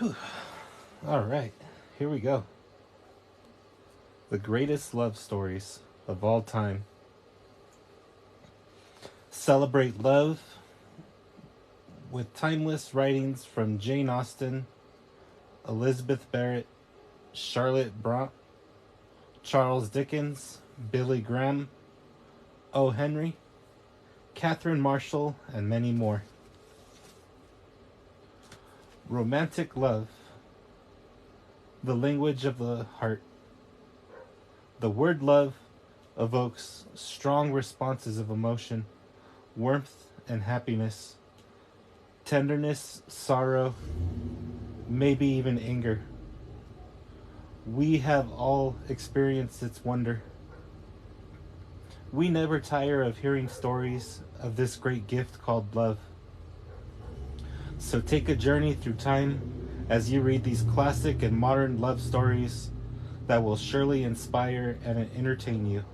All right, here we go. The greatest love stories of all time. Celebrate love with timeless writings from Jane Austen, Elizabeth Barrett, Charlotte Bronte, Charles Dickens, Billy Graham, O. Henry, Catherine Marshall, and many more. Romantic love, the language of the heart. The word love evokes strong responses of emotion, warmth and happiness, tenderness, sorrow, maybe even anger. We have all experienced its wonder. We never tire of hearing stories of this great gift called love. So take a journey through time as you read these classic and modern love stories that will surely inspire and entertain you.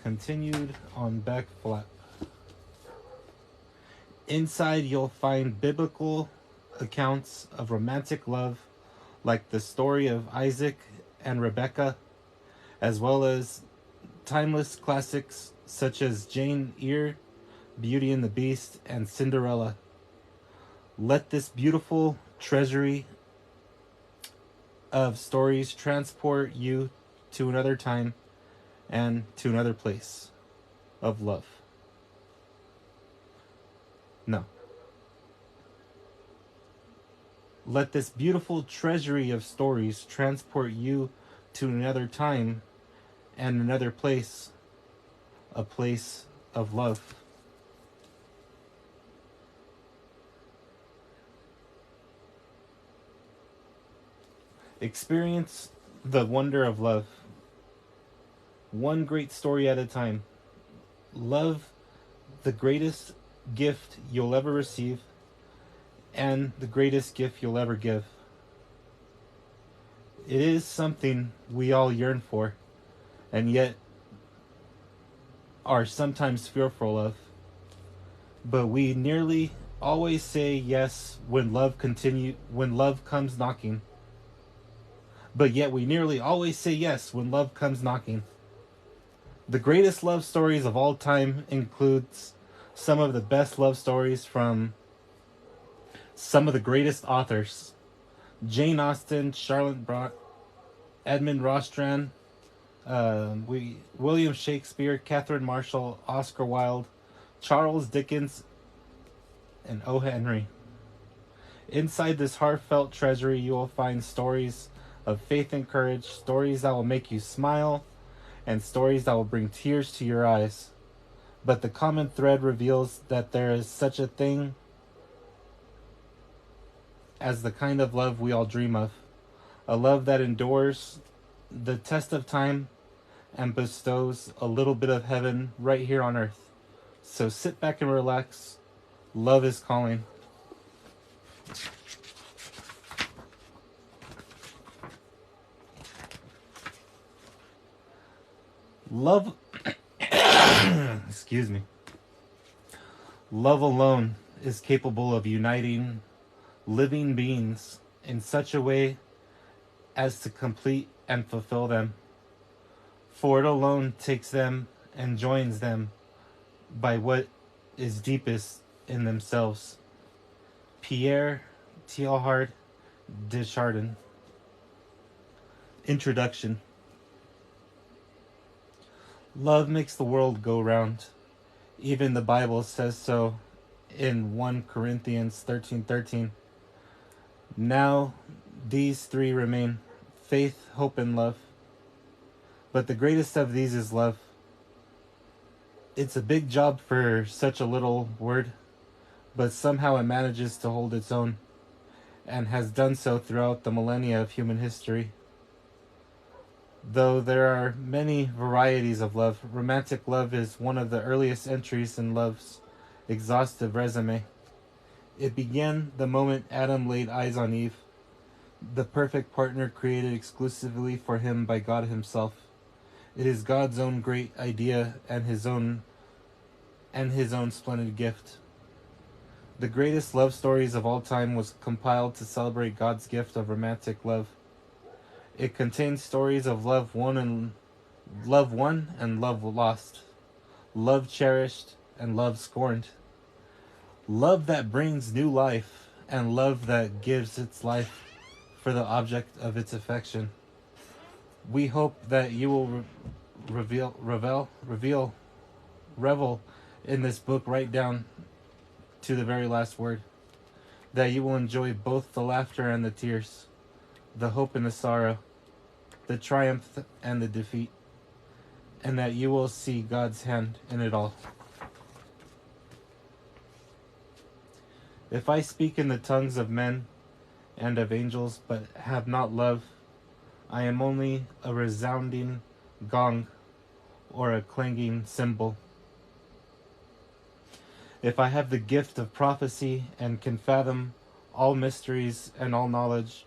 Continued on back flap. Inside you'll find biblical accounts of romantic love like the story of Isaac and Rebecca, as well as timeless classics such as Jane Eyre, Beauty and the Beast, and Cinderella. Let this beautiful treasury of stories transport you to another time and to another place of love. No. Let this beautiful treasury of stories transport you to another time and another place, a place of love. Experience the wonder of love. One great story at a time. Love, the greatest gift you'll ever receive, and the greatest gift you'll ever give. It is something we all yearn for, and yet are sometimes fearful of. But we nearly always say yes when love comes knocking. But yet we nearly always say yes when love comes knocking. The greatest love stories of all time includes some of the best love stories from some of the greatest authors. Jane Austen, Charlotte Bronte, Edmund Rostand, William Shakespeare, Catherine Marshall, Oscar Wilde, Charles Dickens, and O. Henry. Inside this heartfelt treasury, you will find stories of faith and courage, stories that will make you smile, and stories that will bring tears to your eyes. But the common thread reveals that there is such a thing as the kind of love we all dream of. A love that endures the test of time and bestows a little bit of heaven right here on earth. So sit back and relax. Love is calling. Love, excuse me. Love alone is capable of uniting living beings in such a way as to complete and fulfill them. For it alone takes them and joins them by what is deepest in themselves. Pierre Teilhard de Chardin. Introduction. Love makes the world go round. Even the Bible says so in 1 Corinthians 13:13. Now these three remain: faith, hope, and love. But the greatest of these is love. It's a big job for such a little word, but somehow it manages to hold its own, and has done so throughout the millennia of human history. Though there are many varieties of love, romantic love is one of the earliest entries in love's exhaustive resume. It began the moment Adam laid eyes on Eve, the perfect partner created exclusively for him by God himself. It is God's own great idea and his own splendid gift. The greatest love stories of all time was compiled to celebrate God's gift of romantic love. It contains stories of love won and love lost, love cherished and love scorned, love that brings new life and love that gives its life for the object of its affection. We hope that you will revel in this book right down to the very last word. That you will enjoy both the laughter and the tears, the hope and the sorrow, the triumph and the defeat, and that you will see God's hand in it all. If I speak in the tongues of men and of angels, but have not love, I am only a resounding gong or a clanging cymbal. If I have the gift of prophecy and can fathom all mysteries and all knowledge,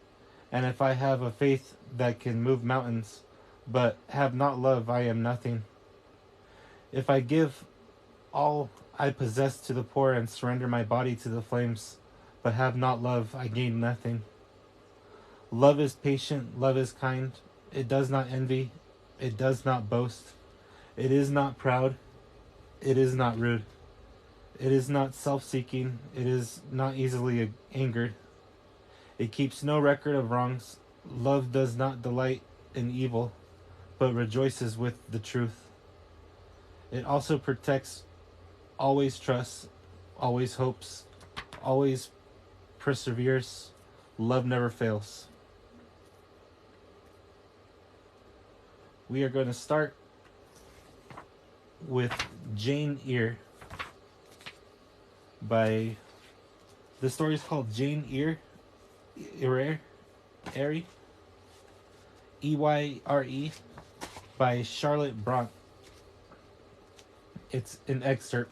and if I have a faith that can move mountains, but have not love, I am nothing. If I give all I possess to the poor and surrender my body to the flames, but have not love, I gain nothing. Love is patient, love is kind. It does not envy, it does not boast. It is not proud, it is not rude. It is not self-seeking, it is not easily angered. It keeps no record of wrongs. Love does not delight in evil, but rejoices with the truth. It also protects, always trusts, always hopes, always perseveres. Love never fails. We are going to start with Jane Eyre. The story is called Jane Eyre, Eyre, E-Y-R-E, by Charlotte Brontë. It's an excerpt.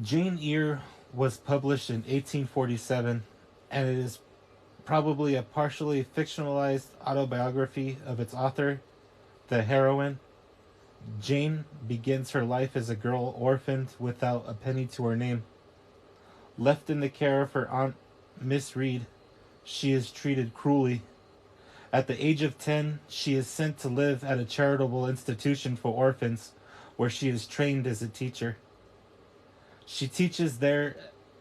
Jane Eyre was published in 1847, and it is probably a partially fictionalized autobiography of its author. The heroine, Jane, begins her life as a girl orphaned without a penny to her name. Left in the care of her aunt, Miss Reed, she is treated cruelly. At the age of 10, she is sent to live at a charitable institution for orphans, where she is trained as a teacher. She teaches there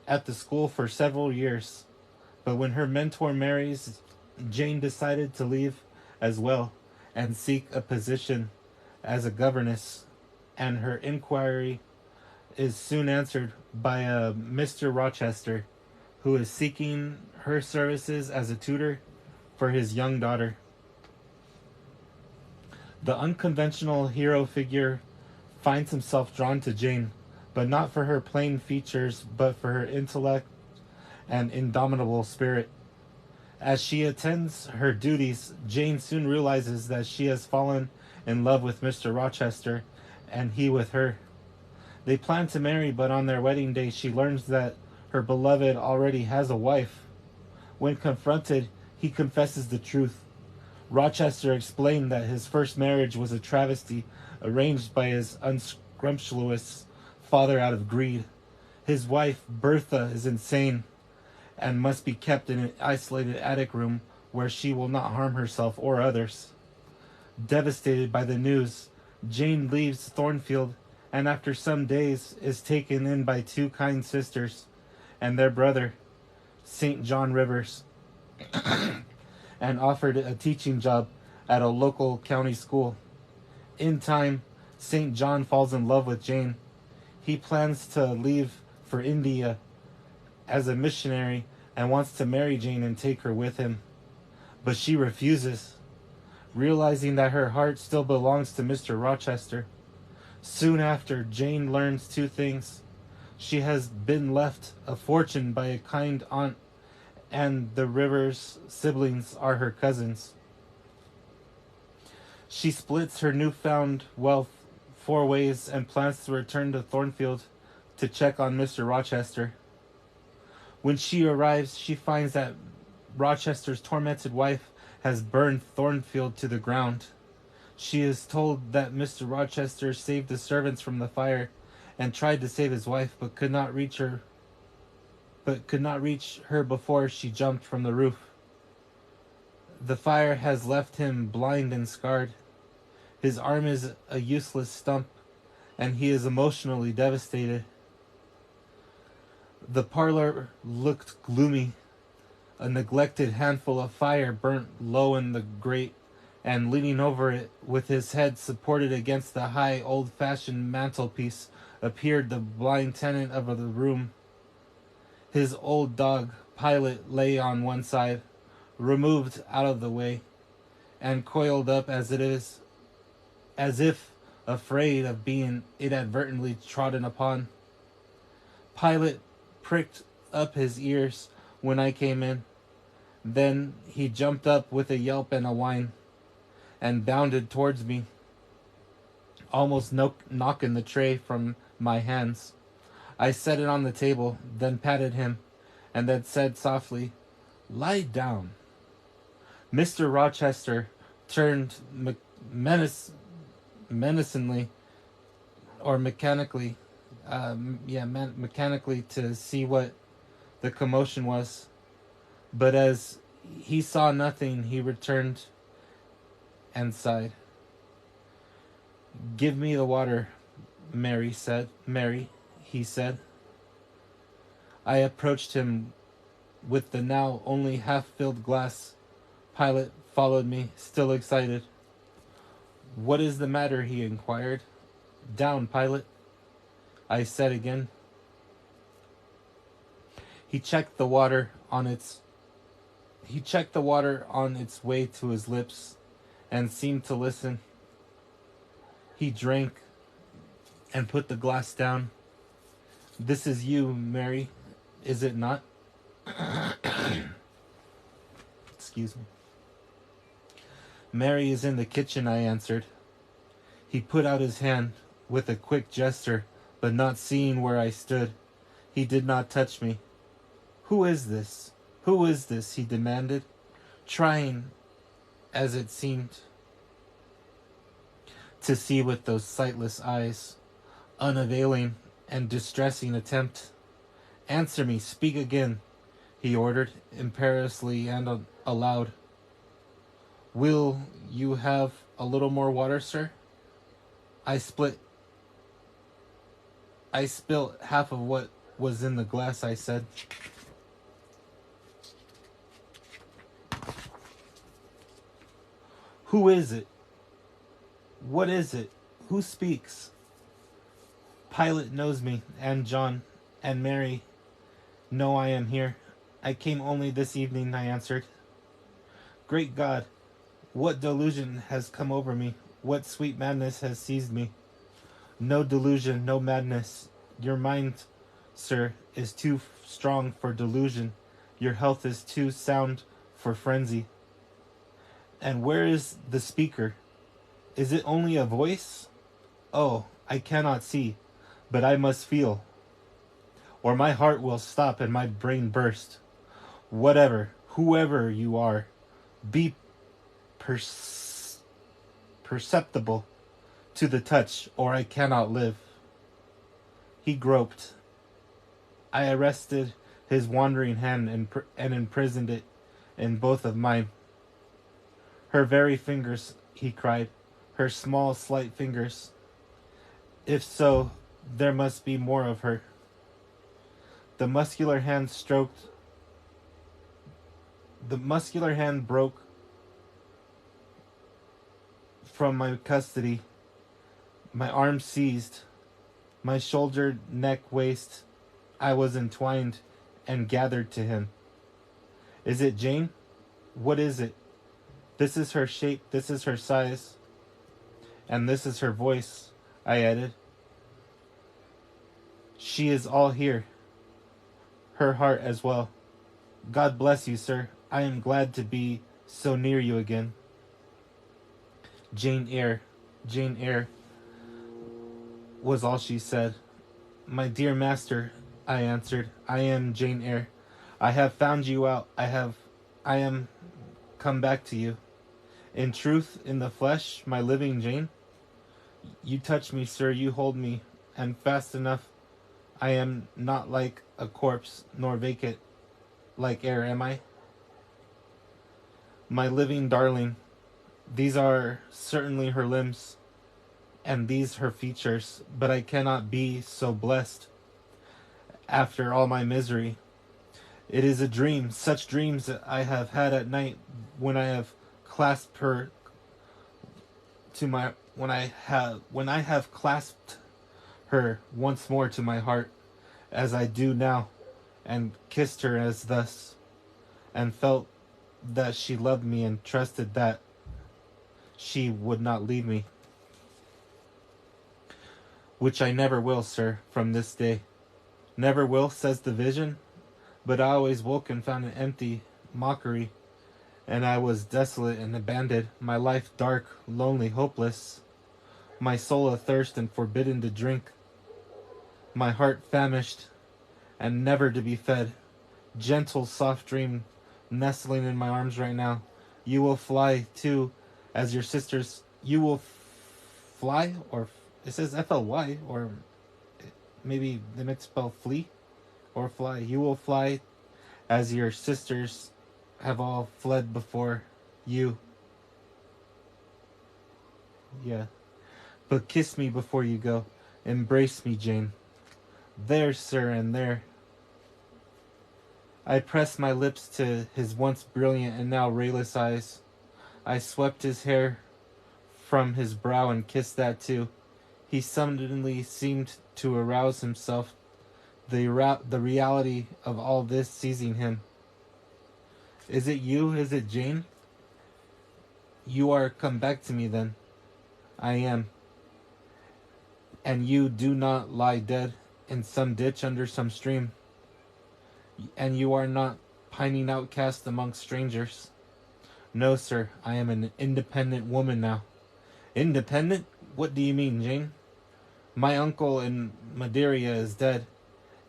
at the school for several years, but when her mentor marries, Jane decided to leave as well and seek a position as a governess, and her inquiry is soon answered by a Mr. Rochester, who is seeking her services as a tutor for his young daughter. The unconventional hero figure finds himself drawn to Jane, but not for her plain features, but for her intellect and indomitable spirit. As she attends her duties, Jane soon realizes that she has fallen in love with Mr. Rochester, and he with her. They plan to marry, but on their wedding day she learns that her beloved already has a wife. When confronted, he confesses the truth. Rochester explained that his first marriage was a travesty arranged by his unscrupulous father out of greed. His wife, Bertha, is insane and must be kept in an isolated attic room where she will not harm herself or others. Devastated by the news, Jane leaves Thornfield and after some days is taken in by two kind sisters and their brother, St. John Rivers, and offered a teaching job at a local county school. In time, St. John falls in love with Jane. He plans to leave for India as a missionary and wants to marry Jane and take her with him. But she refuses, realizing that her heart still belongs to Mr. Rochester. Soon after, Jane learns two things. She has been left a fortune by a kind aunt, and the Rivers siblings are her cousins. She splits her newfound wealth 4 ways and plans to return to Thornfield to check on Mr. Rochester. When she arrives, she finds that Rochester's tormented wife has burned Thornfield to the ground. She is told that Mr. Rochester saved the servants from the fire and tried to save his wife, but could not reach her before she jumped from the roof. The fire has left him blind and scarred. His arm is a useless stump, and he is emotionally devastated. The parlor looked gloomy. A neglected handful of fire burnt low in the grate, and leaning over it, with his head supported against the high, old-fashioned mantelpiece, appeared the blind tenant of the room. His old dog, Pilot, lay on one side, removed out of the way, and coiled up as if afraid of being inadvertently trodden upon. Pilot pricked up his ears when I came in. Then he jumped up with a yelp and a whine, and bounded towards me, almost knocking the tray from my hands. I set it on the table, then patted him, and then said softly, "Lie down." Mr. Rochester turned menacingly, or mechanically, mechanically to see what the commotion was. But as he saw nothing, he returned and sighed. "Give me the water," Mary, he said. I approached him with the now only half-filled glass. Pilot followed me, still excited. "What is the matter?" he inquired. "Down, Pilot," I said again. He checked the water on its way to his lips and seemed to listen. He drank and put the glass down. "This is you, Mary, is it not?" Excuse me. "Mary is in the kitchen," I answered. He put out his hand with a quick gesture, but not seeing where I stood, he did not touch me. "Who is this? Who is this?" he demanded, trying, as it seemed, to see with those sightless eyes. Unavailing and distressing attempt. "Answer me, speak again," he ordered, imperiously and aloud. "Will you have a little more water, sir?" I spilt half of what was in the glass, I said. "Who is it? What is it? Who speaks?" "Pilot knows me, and John, and Mary know I am here. I came only this evening," I answered. Great God, what delusion has come over me? What sweet madness has seized me? No delusion, no madness. Your mind, sir, is too strong for delusion. Your health is too sound for frenzy. And where is the speaker? Is it only a voice? Oh, I cannot see, but I must feel, or my heart will stop and my brain burst. Whatever, whoever you are, be perceptible to the touch, or I cannot live. He groped. I arrested his wandering hand and imprisoned it in both of mine. "Her very fingers," he cried. "Her small, slight fingers. If so, there must be more of her." The muscular hand broke from my custody. My arms seized. My shoulder, neck, waist. I was entwined and gathered to him. "Is it Jane? What is it? This is her shape, this is her size, and this is her voice," I added. "She is all here. Her heart as well. God bless you, sir. I am glad to be so near you again." Jane Eyre, was all she said. "My dear master," I answered, "I am Jane Eyre. I have found you out. I am come back to you. In truth, in the flesh, my living Jane, you touch me, sir, you hold me, and fast enough. I am not like a corpse, nor vacant like air, am I? My living darling, these are certainly her limbs, and these her features, but I cannot be so blessed after all my misery. It is a dream, such dreams that I have had at night when I have clasped her to my when I have clasped her once more to my heart, as I do now, and kissed her as thus, and felt that she loved me and trusted that she would not leave me, which I never will, sir, from this day. Never will, says the vision, but I always woke and found an empty mockery, and I was desolate and abandoned, my life dark, lonely, hopeless, my soul athirst and forbidden to drink, my heart famished and never to be fed. Gentle, soft dream nestling in my arms right now. You will fly too, as your sisters. You will fly, or it says FLY, or maybe they meant to spell flee or fly. You will fly as your sisters have all fled before you. Yeah. But kiss me before you go. Embrace me, Jane. There, sir, and there. I pressed my lips to his once brilliant and now rayless eyes. I swept his hair from his brow and kissed that too. He suddenly seemed to arouse himself, the reality of all this seizing him. Is it you? Is it Jane? You are come back to me then. I am. And you do not lie dead in some ditch under some stream. And you are not pining outcast amongst strangers. No, sir, I am an independent woman now. Independent? What do you mean, Jane? My uncle in Madeira is dead,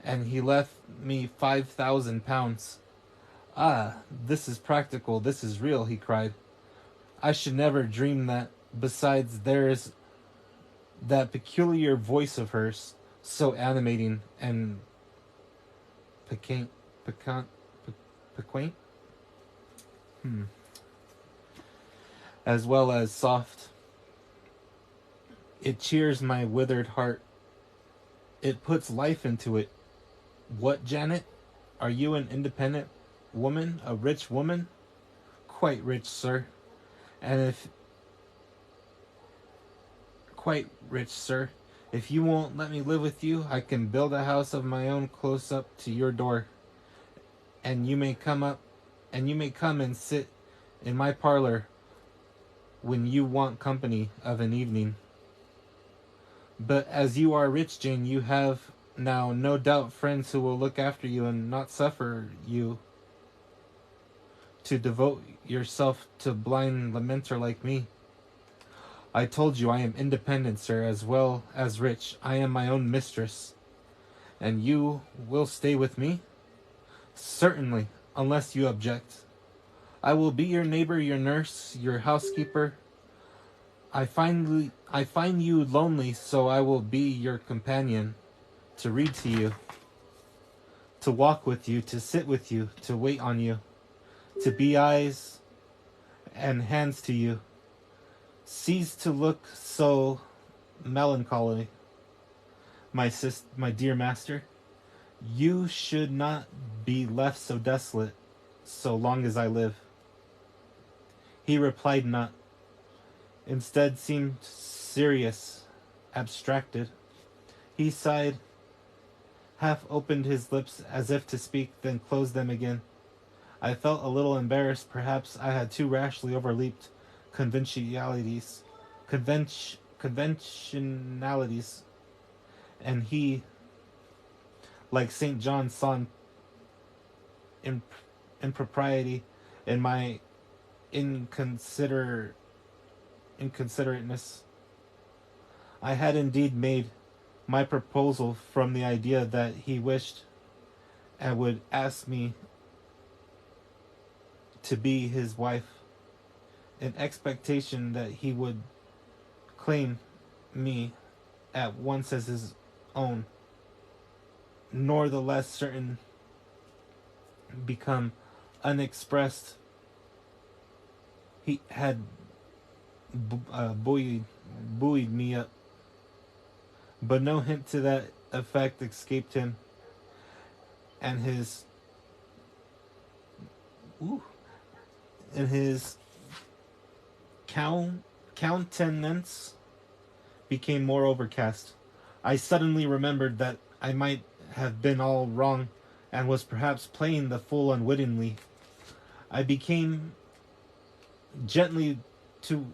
and he left me £5,000. Ah, this is practical, this is real, he cried. I should never dream that. Besides, there is that peculiar voice of hers, so animating and piquant, as well as soft. It cheers my withered heart. It puts life into it. What, Janet? Are you an independent woman? A rich woman? Quite rich, sir. And if... Quite rich, sir. If you won't let me live with you, I can build a house of my own close up to your door. And you may come and sit in my parlor when you want company of an evening. But as you are rich, Jane, you have now no doubt friends who will look after you and not suffer you to devote yourself to a blind lamenter like me. I told you I am independent, sir, as well as rich. I am my own mistress. And you will stay with me? Certainly, unless you object. I will be your neighbor, your nurse, your housekeeper. I find you lonely, so I will be your companion, to read to you, to walk with you, to sit with you, to wait on you, to be eyes and hands to you. Cease to look so melancholy, my dear master. You should not be left so desolate so long as I live. He replied not. Instead seemed serious, abstracted. He sighed, half opened his lips as if to speak, then closed them again. I felt a little embarrassed. Perhaps I had too rashly overleaped conventionalities, and he, like St. John, saw impropriety in my inconsiderateness. I had indeed made my proposal from the idea that he wished and would ask me to be his wife, in expectation that he would claim me at once as his own, nor the less certain become unexpressed. He had buoyed me up, but no hint to that effect escaped him, and ooh, his countenance became more overcast. I suddenly remembered that I might have been all wrong, and was perhaps playing the fool unwittingly. I became gently to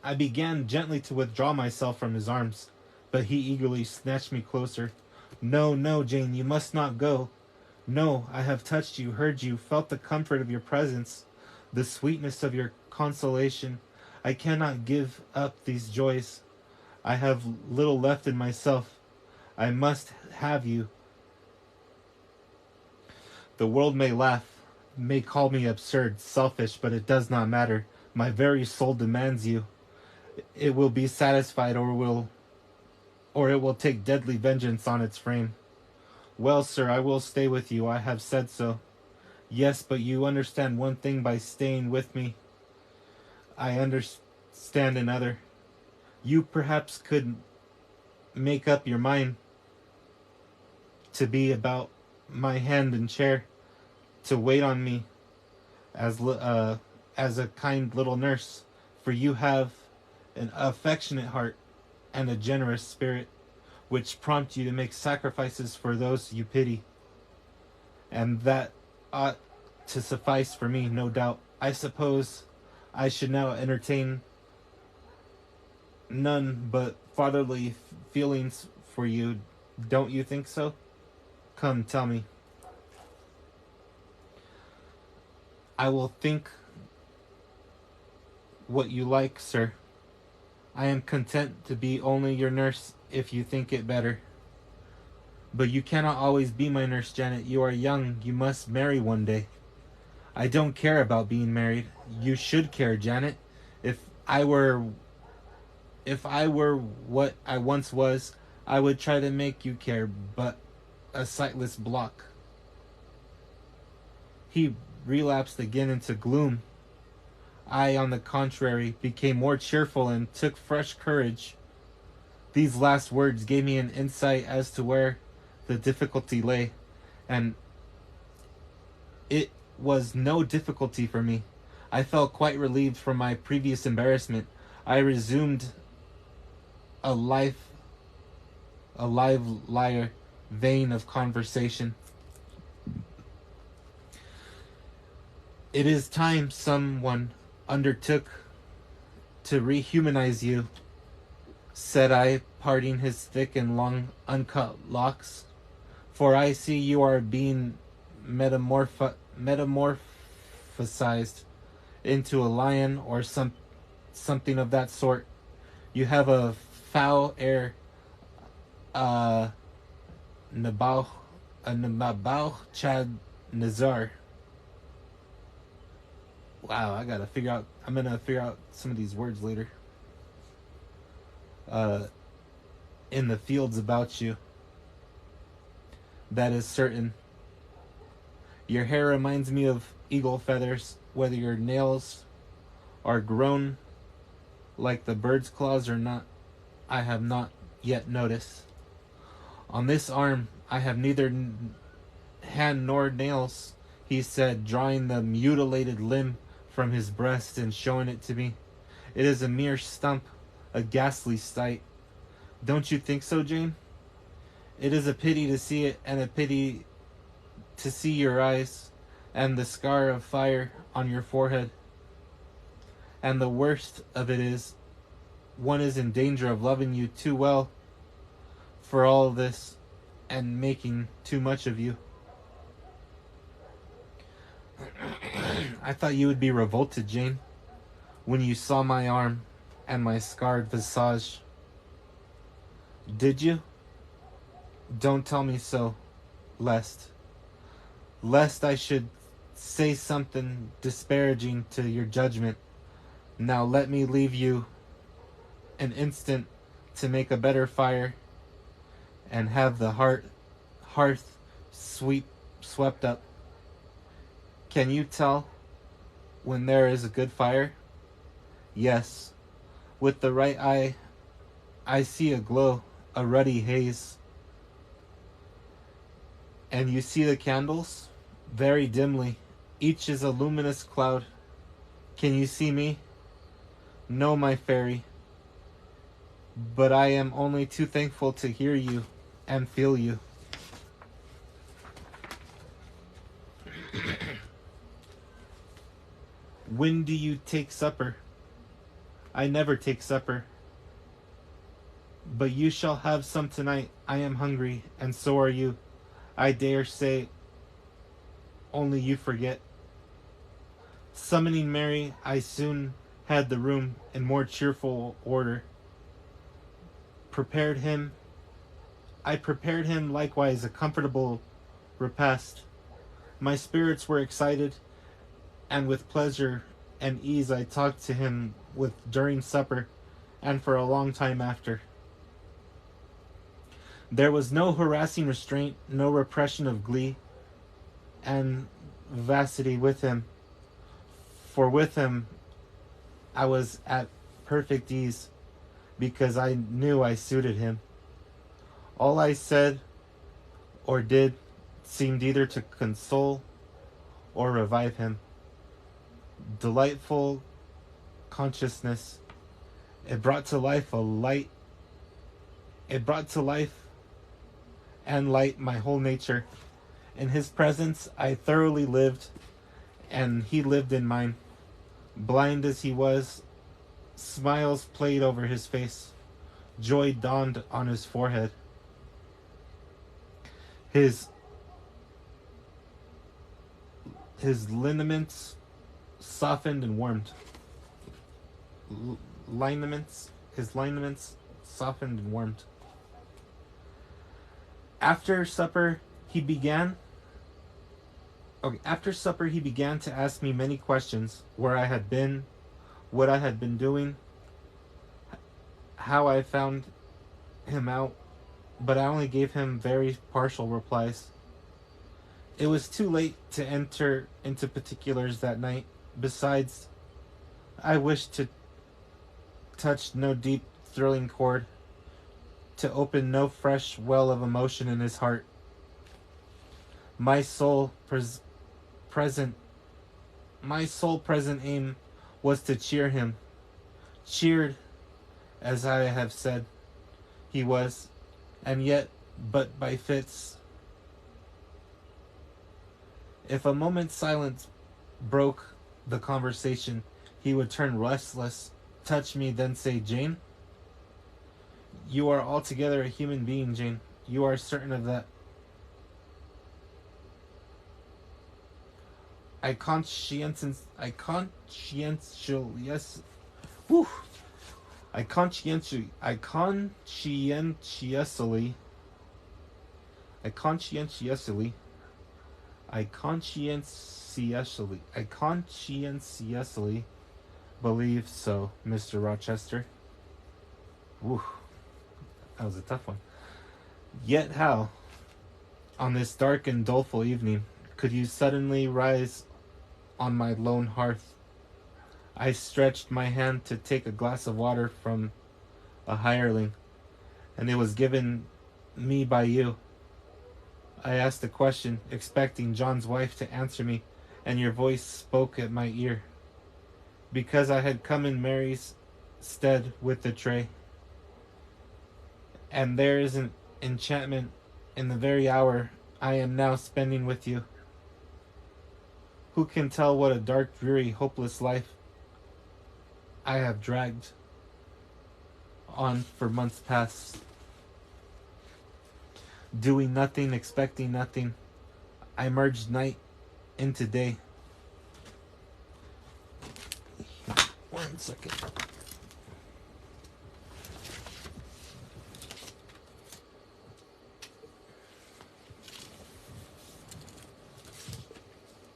I began gently to withdraw myself from his arms, but he eagerly snatched me closer. No, no, Jane, you must not go. No, I have touched you, heard you, felt the comfort of your presence, the sweetness of your consolation. I cannot give up these joys. I have little left in myself. I must have you. The world may laugh, may call me absurd, selfish, but it does not matter. My very soul demands you. It will be satisfied, or it will take deadly vengeance on its frame. Well, sir, I will stay with you. I have said so. Yes, but you understand one thing by staying with me. I understand another. You perhaps could make up your mind to be about my hand and chair, to wait on me as a kind little nurse, for you have an affectionate heart and a generous spirit, which prompt you to make sacrifices for those you pity, and that ought to suffice for me, no doubt. I suppose I should now entertain none but fatherly feelings for you. Don't you think so? Come, tell me. I will think what you like, sir. I am content to be only your nurse if you think it better. But you cannot always be my nurse, Janet. You are young. You must marry one day. I don't care about being married. You should care, Janet. If I were what I once was, I would try to make you care, but a sightless block. He relapsed again into gloom. I, on the contrary, became more cheerful and took fresh courage. These last words gave me an insight as to where the difficulty lay, and it was no difficulty for me. I felt quite relieved from my previous embarrassment. I resumed a livelier vein of conversation. It is time someone undertook to rehumanize you, said I, parting his thick and long uncut locks. For I see you are being metamorphosized into a lion or something of that sort. You have a foul air, Nabal Chad Nazar. Wow, I'm gonna figure out some of these words later. In the fields about you. That is certain. Your hair reminds me of eagle feathers, whether your nails are grown like the bird's claws or not, I have not yet noticed. On this arm, I have neither hand nor nails, he said, drawing the mutilated limb from his breast and showing it to me. It is a mere stump, a ghastly sight. Don't you think so, Jane? It is a pity to see it, and a pity to see your eyes, and the scar of fire on your forehead. And the worst of it is, one is in danger of loving you too well for all this, and making too much of you. I thought you would be revolted, Jane, when you saw my arm and my scarred visage. Did you? Don't tell me so, lest I should say something disparaging to your judgment. Now let me leave you an instant to make a better fire and have the hearth swept up. Can you tell when there is a good fire? Yes. With the right eye, I see a glow, a ruddy haze. And you see the candles? Very dimly. Each is a luminous cloud. Can you see me? No, my fairy. But I am only too thankful to hear you and feel you. When do you take supper? I never take supper. But you shall have some tonight. I am hungry, and so are you. I dare say, only you forget. Summoning Mary, I soon had the room in more cheerful order. I prepared him likewise a comfortable repast. My spirits were excited, and with pleasure and ease I talked to him with during supper, and for a long time after. There was no harassing restraint, no repression of glee and vivacity with him, for with him I was at perfect ease, because I knew I suited him. All I said or did seemed either to console or revive him. Delightful consciousness. It brought to life and light my whole nature. In his presence I thoroughly lived, and he lived in mine. Blind as he was, smiles played over his face. Joy dawned on his forehead. His lineaments softened and warmed. His lineaments softened and warmed. After supper, he began to ask me many questions: where I had been, what I had been doing, how I found him out, but I only gave him very partial replies. It was too late to enter into particulars that night. Besides, I wished to touch no deep, thrilling chord, to open no fresh well of emotion in his heart. My sole present aim was to cheer him. Cheered, as I have said, he was, and yet but by fits. If a moment's silence broke the conversation, he would turn restless, touch me, then say, "Jane, you are altogether a human being, Jane. You are certain of that." I conscientiously believe so, Mr. Rochester. Woo, that was a tough one. Yet how, on this dark and doleful evening, could you suddenly rise on my lone hearth? I stretched my hand to take a glass of water from a hireling, and it was given me by you. I asked a question, expecting John's wife to answer me, and your voice spoke at my ear. Because I had come in Mary's stead with the tray. And there is an enchantment in the very hour I am now spending with you. Who can tell what a dark, dreary, hopeless life I have dragged on for months past? Doing nothing, expecting nothing. I merged night into day. 1 second.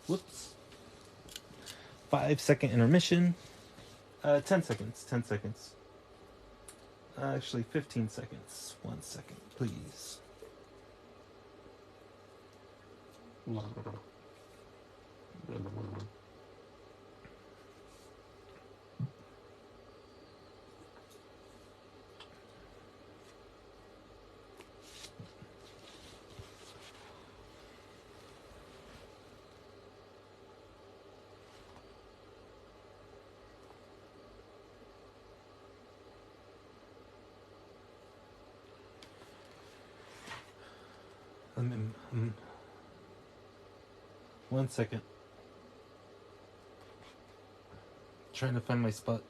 Whoops. 5-second intermission. 10 seconds. 10 seconds. Actually, 15 seconds. 1 second, please. Um, 1 second. Trying to find my spot.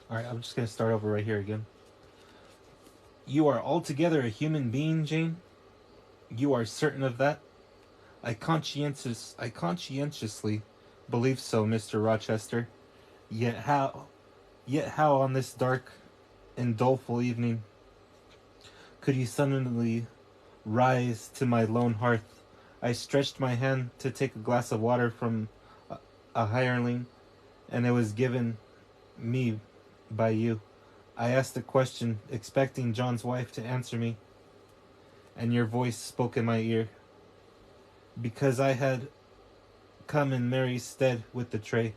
Alright, I'm just going to start over right here again. You are altogether a human being, Jane? You are certain of that? I conscientiously believe so, Mr. Rochester. Yet how on this dark and doleful evening could you suddenly rise to my lone hearth? I stretched my hand to take a glass of water from a hireling, and it was given me by you. I asked a question, expecting John's wife to answer me, and your voice spoke in my ear. Because I had come in Mary's stead with the tray,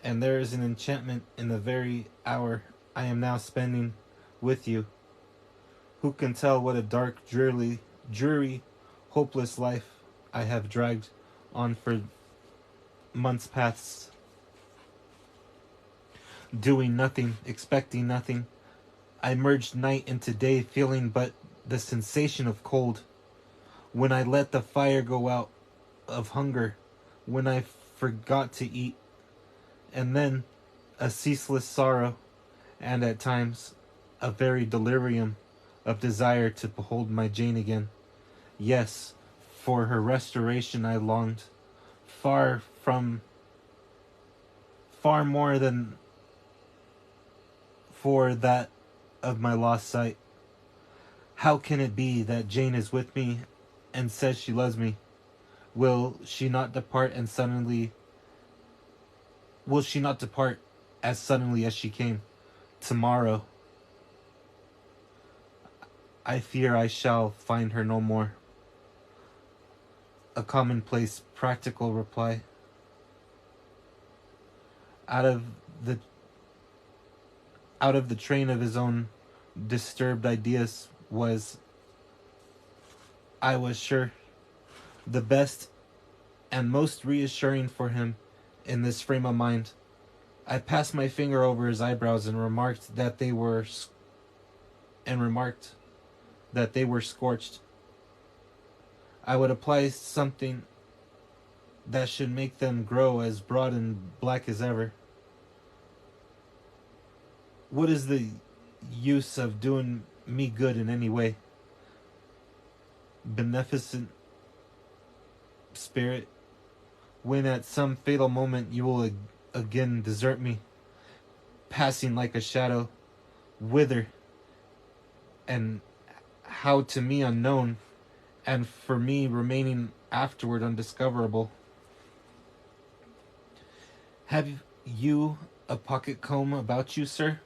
and there is an enchantment in the very hour I am now spending with you. Who can tell what a dark, dreary, hopeless life I have dragged on for months past, doing nothing, expecting nothing. I merged night into day, feeling but the sensation of cold. When I let the fire go out of hunger, when I forgot to eat, and then a ceaseless sorrow, and at times a very delirium of desire to behold my Jane again. Yes, for her restoration I longed, far more than for that of my lost sight. How can it be that Jane is with me and says she loves me? Will she not depart as suddenly as she came? Tomorrow, I fear I shall find her no more. A commonplace, practical reply. Out of the train of his own disturbed ideas was, I was sure, the best and most reassuring for him in this frame of mind. I passed my finger over his eyebrows and remarked that they were scorched. I would apply something that should make them grow as broad and black as ever. What is the use of doing me good in any way? Beneficent spirit, when at some fatal moment you will again desert me, passing like a shadow, whither and how to me unknown, and for me remaining afterward undiscoverable. Have you a pocket comb about you, sir?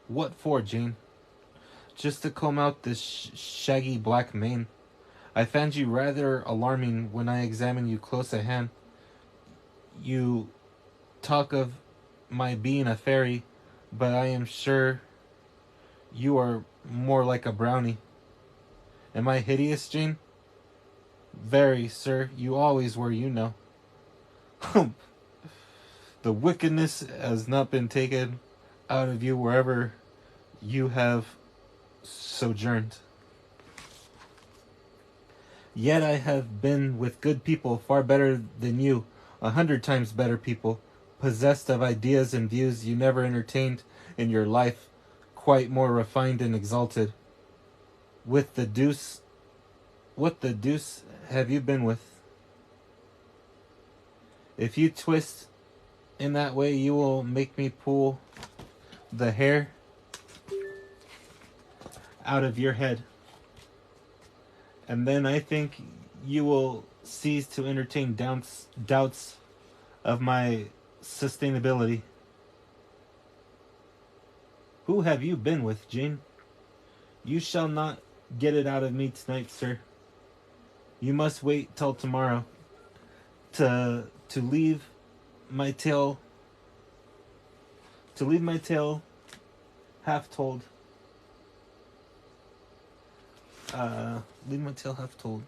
What for, Jane? Just to comb out this shaggy black mane. I found you rather alarming when I examined you close at hand. You talk of my being a fairy, but I am sure you are more like a brownie. Am I hideous, Jane? Very, sir. You always were, you know. The wickedness has not been taken out of you wherever you have sojourned. Yet I have been with good people far better than you, 100 times better people, possessed of ideas and views you never entertained in your life, quite more refined and exalted. What the deuce have you been with? If you twist in that way, you will make me pull the hair out of your head. And then I think you will cease to entertain doubts of my sustainability. Who have you been with, Jane? You shall not get it out of me tonight, sir. You must wait till tomorrow to leave my tale half told. Leave my tale half told.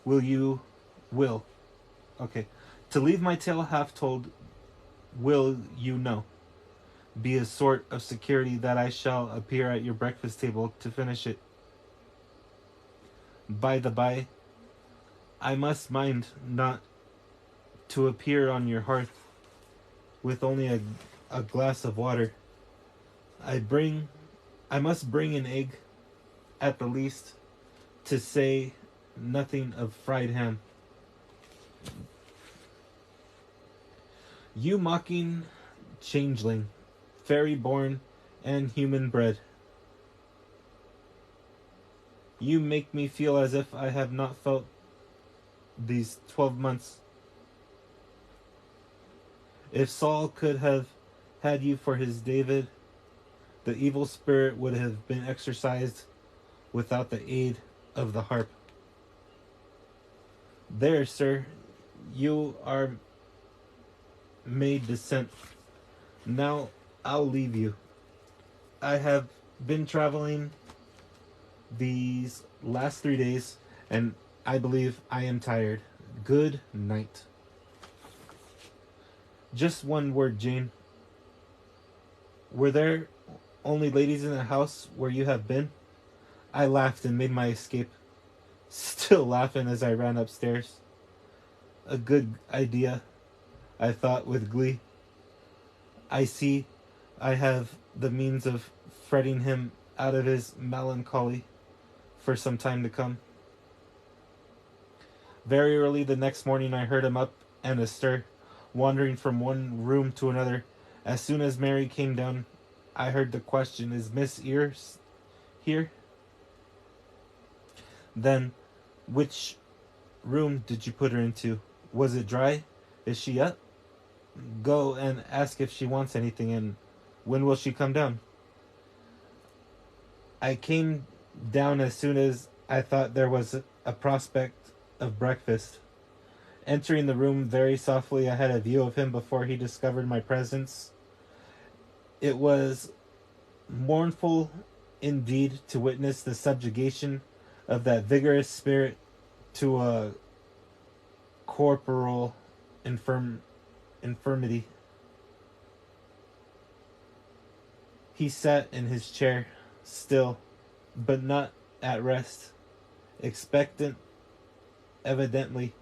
Will. Okay. To leave my tale half told, will you know? Be a sort of security that I shall appear at your breakfast table to finish it. By the by, I must mind not to appear on your hearth with only a glass of water. I must bring an egg, at the least, to say nothing of fried ham. You mocking changeling, fairy born and human bred. You make me feel as if I have not felt these 12 months. If Saul could have had you for his David, the evil spirit would have been exorcised without the aid of the harp. There, sir, you are made descent. Now I'll leave you. I have been traveling these last 3 days, and I believe I am tired. Good night. Just one word, Jane. Were there only ladies in the house where you have been? I laughed and made my escape, still laughing as I ran upstairs. A good idea, I thought with glee. I see I have the means of fretting him out of his melancholy for some time to come. Very early the next morning I heard him up and astir, wandering from one room to another. As soon as Mary came down, I heard the question, "Is Miss Ears here?" Then, which room did you put her into? Was it dry? Is she up? Go and ask if she wants anything, and when will she come down? I came down as soon as I thought there was a prospect of breakfast. Entering the room very softly, I had a view of him before he discovered my presence. It was mournful indeed to witness the subjugation of that vigorous spirit to a corporal infirmity. He sat in his chair, still, but not at rest, expectant, evidently.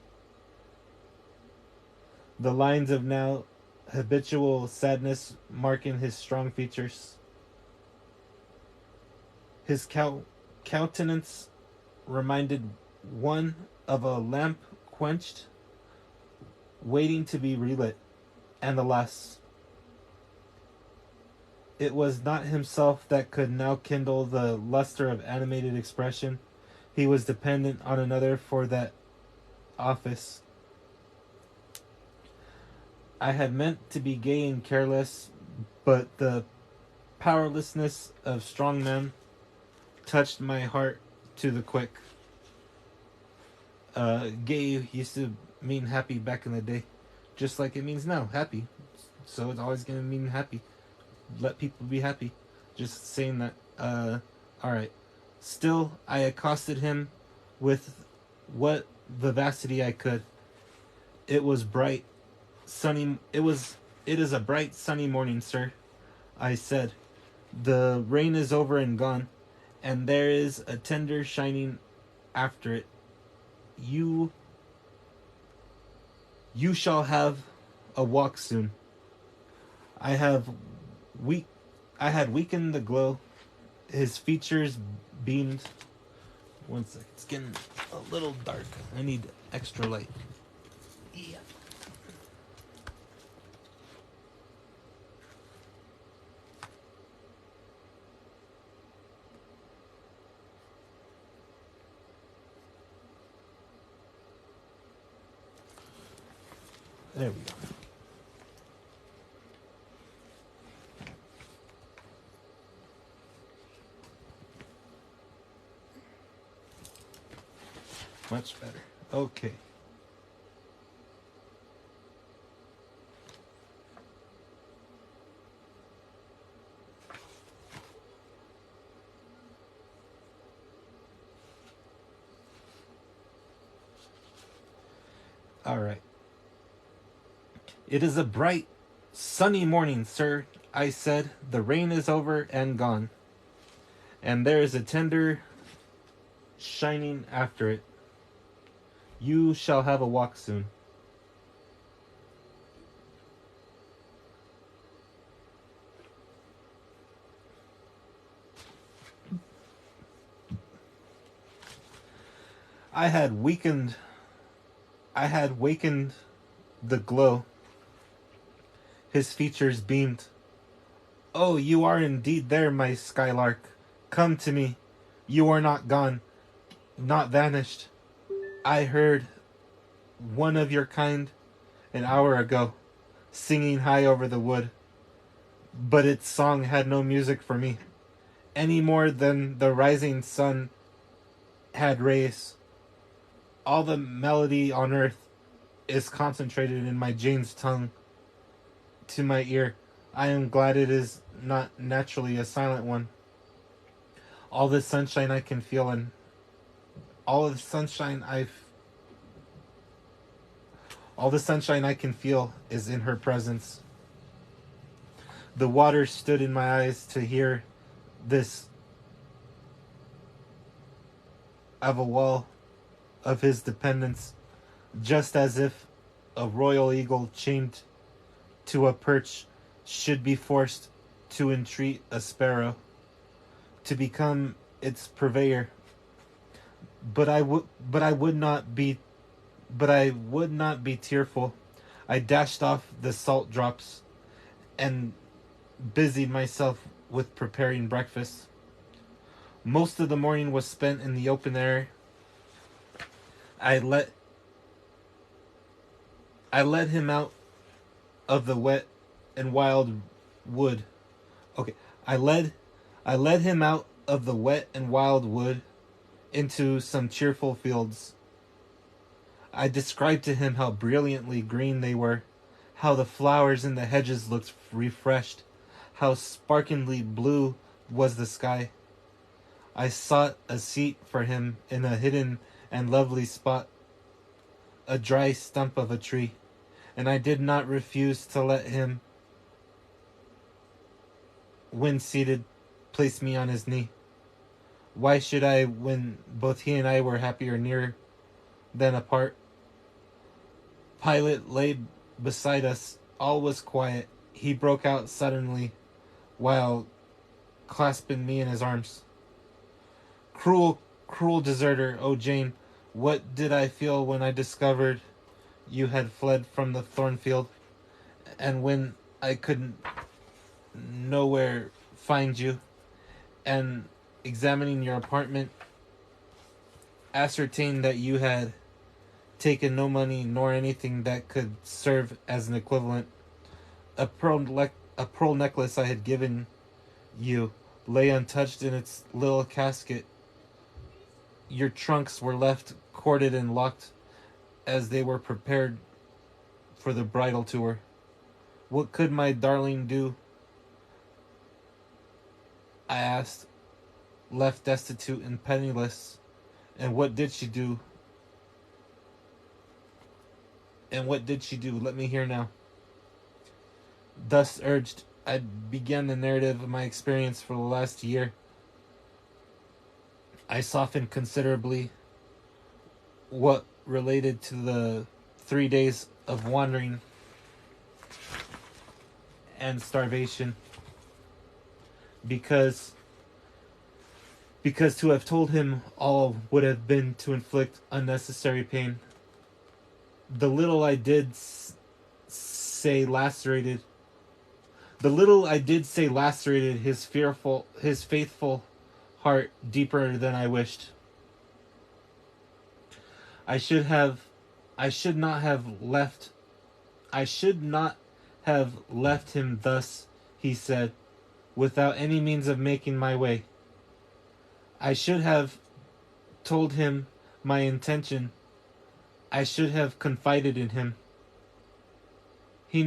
The lines of now habitual sadness marking his strong features. His countenance reminded one of a lamp quenched, waiting to be relit, and alas, it was not himself that could now kindle the luster of animated expression. He was dependent on another for that office. I had meant to be gay and careless, but the powerlessness of strong men touched my heart to the quick. Gay used to mean happy back in the day, just like it means now, happy. So it's always going to mean happy. Let people be happy. Just saying that. Alright. Still, I accosted him with what vivacity I could. It was bright, sunny. It is a bright, sunny morning, sir, I said. The rain is over and gone, and there is a tender shining after it. You shall have a walk soon. I had weakened the glow. His features beamed. 1 second. It's getting a little dark. I need extra light. Yeah. There we go. Much better. Okay. All right. It is a bright, sunny morning, sir, I said. The rain is over and gone, and there is a tender shining after it. You shall have a walk soon. I had wakened the glow. His features beamed. Oh, you are indeed there, my skylark. Come to me. You are not gone, not vanished. I heard one of your kind an hour ago, singing high over the wood. But its song had no music for me, any more than the rising sun had rays. All the melody on earth is concentrated in my Jane's tongue to my ear. I am glad it is not naturally a silent one. All the sunshine I can feel and all the sunshine I can feel is in her presence. The water stood in my eyes to hear this of a wall of his dependence, just as if a royal eagle chained to a perch should be forced to entreat a sparrow to become its purveyor. But I would not be tearful. I dashed off the salt drops and busied myself with preparing breakfast. Most of the morning was spent in the open air. I let him out of the wet and wild wood. Okay, I led him out of the wet and wild wood into some cheerful fields. I described to him how brilliantly green they were, how the flowers in the hedges looked refreshed, how sparklingly blue was the sky. I sought a seat for him in a hidden and lovely spot, a dry stump of a tree, and I did not refuse to let him, when seated, place me on his knee. Why should I when both he and I were happier near than apart? Pilate lay beside us. All was quiet. He broke out suddenly while clasping me in his arms. Cruel, cruel deserter, oh Jane, what did I feel when I discovered you had fled from the thornfield, and when I could nowhere find you, and examining your apartment, ascertained that you had taken no money nor anything that could serve as an equivalent. A pearl necklace I had given you lay untouched in its little casket. Your trunks were left corded and locked as they were prepared for the bridal tour. What could my darling do? I asked, left destitute and penniless. And what did she do? Let me hear now. Thus urged, I began the narrative of my experience for the last year. I softened considerably what related to the 3 days of wandering and starvation, because because to have told him all would have been to inflict unnecessary pain. The little I did say lacerated. The little I did say lacerated his faithful heart deeper than I wished. I should have, I should not have left, I should not have left him thus, he said, without any means of making my way. I should have told him my intention. I should have confided in him. He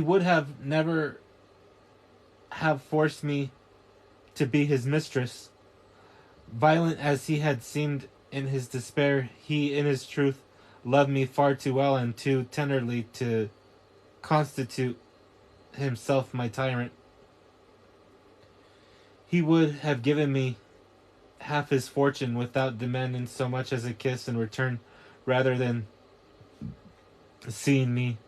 would have never have forced me to be his mistress. Violent as he had seemed in his despair, he, in his truth, loved me far too well and too tenderly to constitute himself my tyrant. He would have given me half his fortune without demanding so much as a kiss in return, rather than seeing me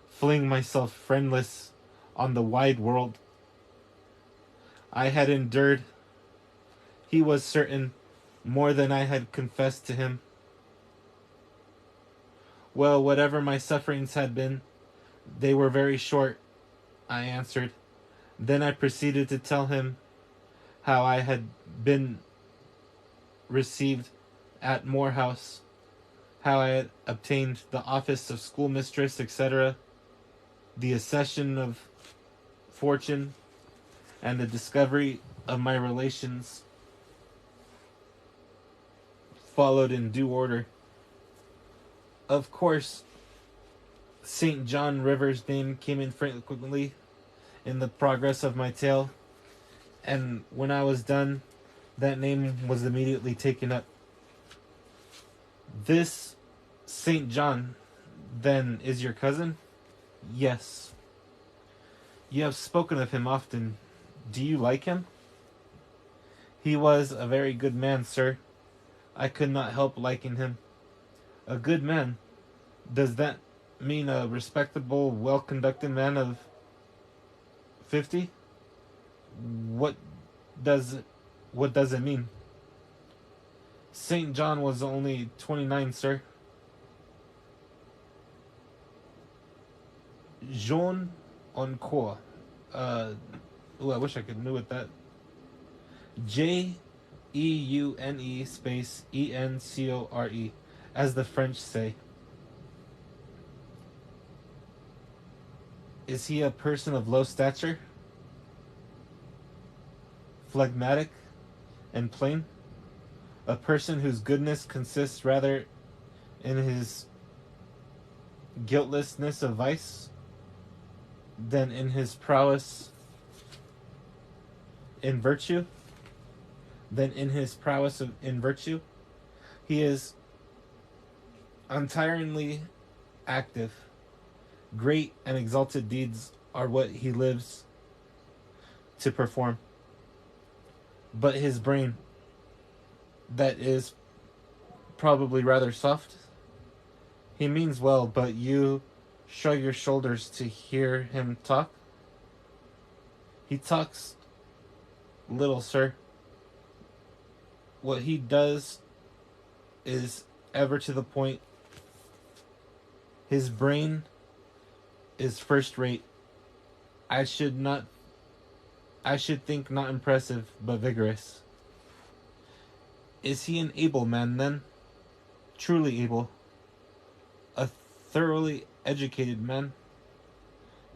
fling myself friendless on the wide world. I had endured, he was certain, more than I had confessed to him. Well, whatever my sufferings had been, they were very short, I answered. Then I proceeded to tell him how I had been received at Moore House, how I had obtained the office of schoolmistress, etc., the accession of fortune, and the discovery of my relations followed in due order. Of course, St. John River's name came in frequently in the progress of my tale, and when I was done, that name was immediately taken up. This St. John, then, is your cousin? Yes. You have spoken of him often. Do you like him? He was a very good man, sir. I could not help liking him. A good man? Does that mean a respectable, well-conducted man of 50? What does it mean? St. John was only 29, sir. Jean Encore. I wish I could knew it that. Jeune space Encore, as the French say. Is he a person of low stature? Phlegmatic and plain? A person whose goodness consists rather in his guiltlessness of vice than in his prowess in virtue? He is untiringly active. Great and exalted deeds are what he lives to perform. But his brain, that is probably rather soft. He means well, but you shrug your shoulders to hear him talk. He talks little, sir. What he does is ever to the point. His brain is first rate. I should think not impressive, but vigorous. Is he an able man, then? Truly able. A thoroughly educated man?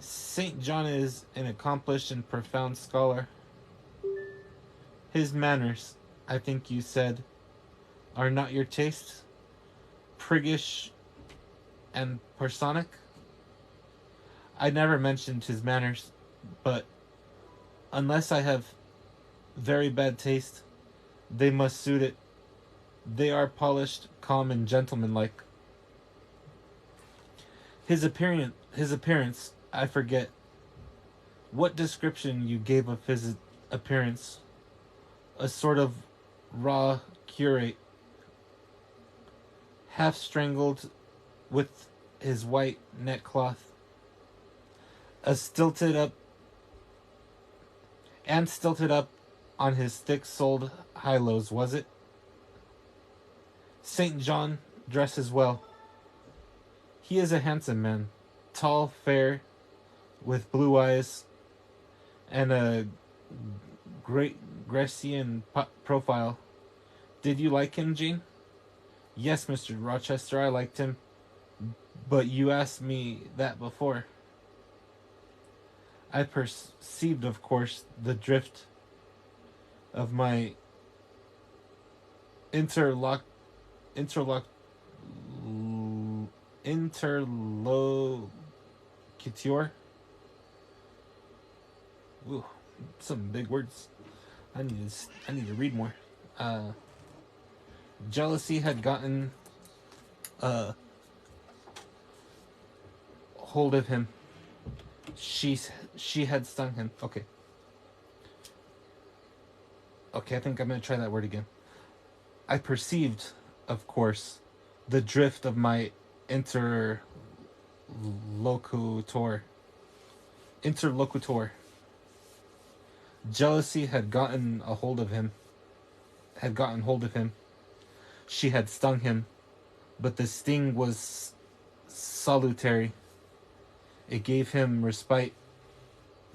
St. John is an accomplished and profound scholar. His manners, I think you said, are not your taste? Priggish and parsonic? I never mentioned his manners, but unless I have very bad taste, they must suit it. They are polished, calm, and gentlemanlike. His appearance, I forget. What description you gave of his appearance? A sort of raw curate, half strangled with his white neckcloth, stilted up on his thick-soled high-lows, was it? St. John dresses well. He is a handsome man, tall, fair, with blue eyes and a great Grecian profile. Did you like him, Jane? Yes, Mr. Rochester, I liked him, but you asked me that before. I perceived, of course, the drift of my interloc interloc interlocutor. Ooh, some big words. I need to read more. Uh, Jealousy had gotten a hold of him. She had stung him. Okay. Okay, I think I'm gonna try that word again. I perceived, of course, the drift of my interlocutor. Interlocutor. Jealousy had gotten a hold of him. Had gotten hold of him. She had stung him, but the sting was salutary. It gave him respite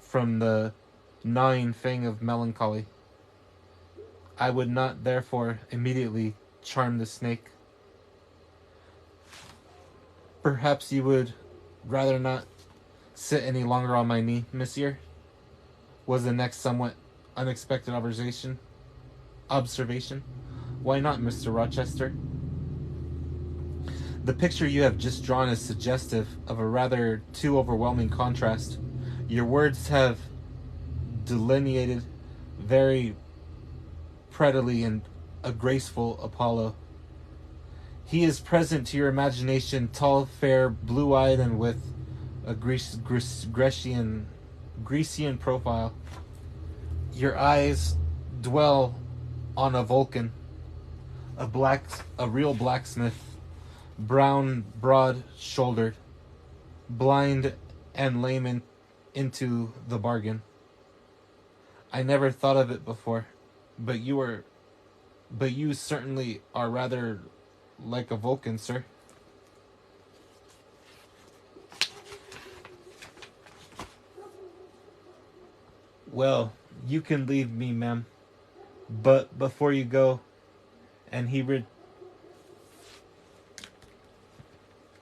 from the gnawing fang of melancholy. I would not, therefore, immediately charm the snake. Perhaps you would rather not sit any longer on my knee, monsieur? Was the next somewhat unexpected observation. Why not, Mr. Rochester? The picture you have just drawn is suggestive of a rather too overwhelming contrast. Your words have delineated very prettily and a graceful Apollo. He is present to your imagination, tall, fair, blue-eyed, and with a Grecian profile. Your eyes dwell on a Vulcan, a real blacksmith, brown, broad-shouldered, blind and lame into the bargain. I never thought of it before, but you certainly are rather like a Vulcan, sir. Well, you can leave me, ma'am. But before you go, and he read.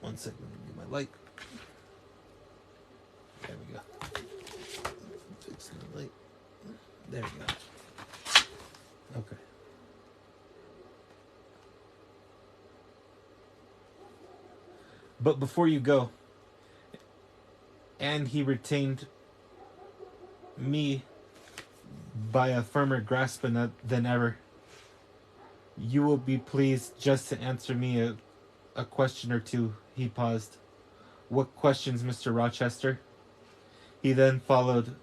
One second, let me get my light. There we go. Fix the light. There we go. Okay. But before you go, and he retained me by a firmer grasp than ever, you will be pleased just to answer me a question or two. He paused. What questions, Mr. Rochester? He then followed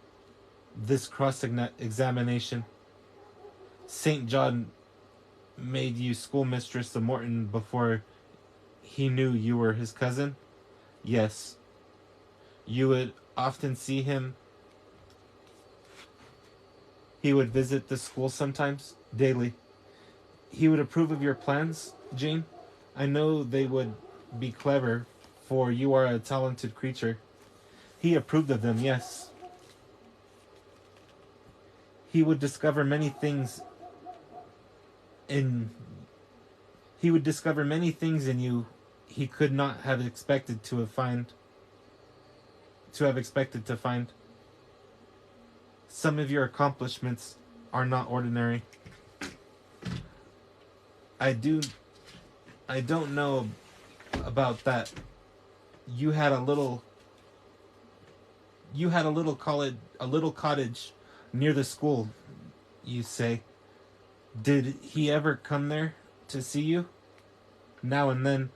this cross-examination. St. John made you schoolmistress of Morton before he knew you were his cousin? Yes. You would often see him. He would visit the school sometimes, daily. He would approve of your plans, Jane? I know they would be clever, for you are a talented creature. He approved of them, yes. He would discover many things in you he could not have expected to find. Some of your accomplishments are not ordinary. I don't know about that. You had a little cottage near the school, you say. Did he ever come there to see you? Now and then,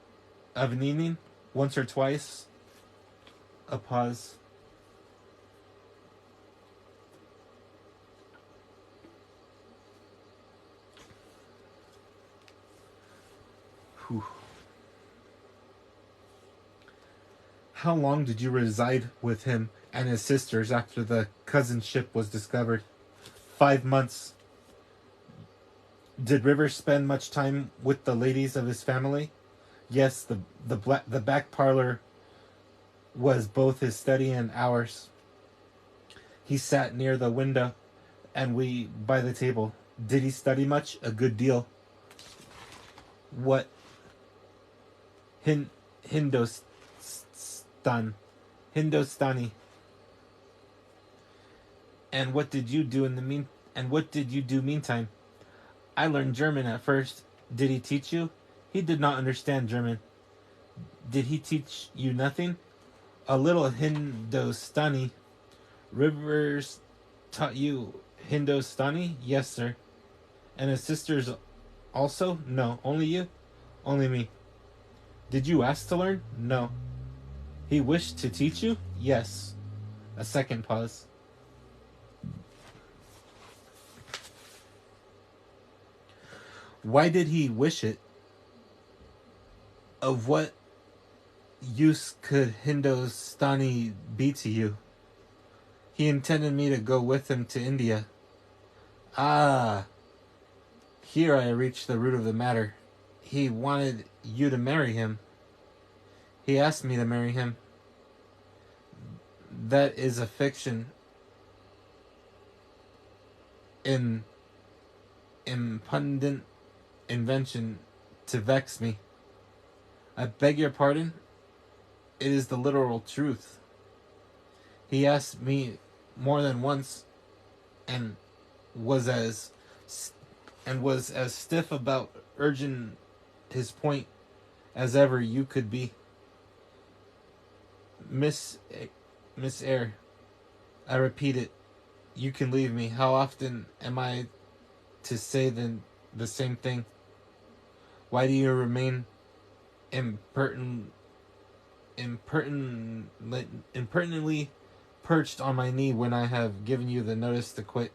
of an evening, once or twice. A pause. Whew. How long did you reside with him and his sisters after the cousinship was discovered? 5 months. Did Rivers spend much time with the ladies of his family? Yes, the back parlor was both his study and ours. He sat near the window, and we by the table. Did he study much? A good deal. What Hin Hindostan Hindostani. And what did you do in the mean? And what did you do meantime? I learned German at first. Did he teach you? He did not understand German. Did he teach you nothing? A little Hindostani. Rivers taught you Hindostani? Yes, sir. And his sisters also? No. Only you? Only me. Did you ask to learn? No. He wished to teach you? Yes. A second pause. Why did he wish it? Of what use could Hindostani be to you? He intended me to go with him to India. Ah, here I reach the root of the matter. He wanted you to marry him. He asked me to marry him. That is a fiction. An impudent invention to vex me. I beg your pardon? It is the literal truth. He asked me more than once and was as stiff about urging his point as ever you could be. Miss Eyre, I repeat it, you can leave me. How often am I to say the same thing? Why do you remain impertinently perched on my knee when I have given you notice to quit?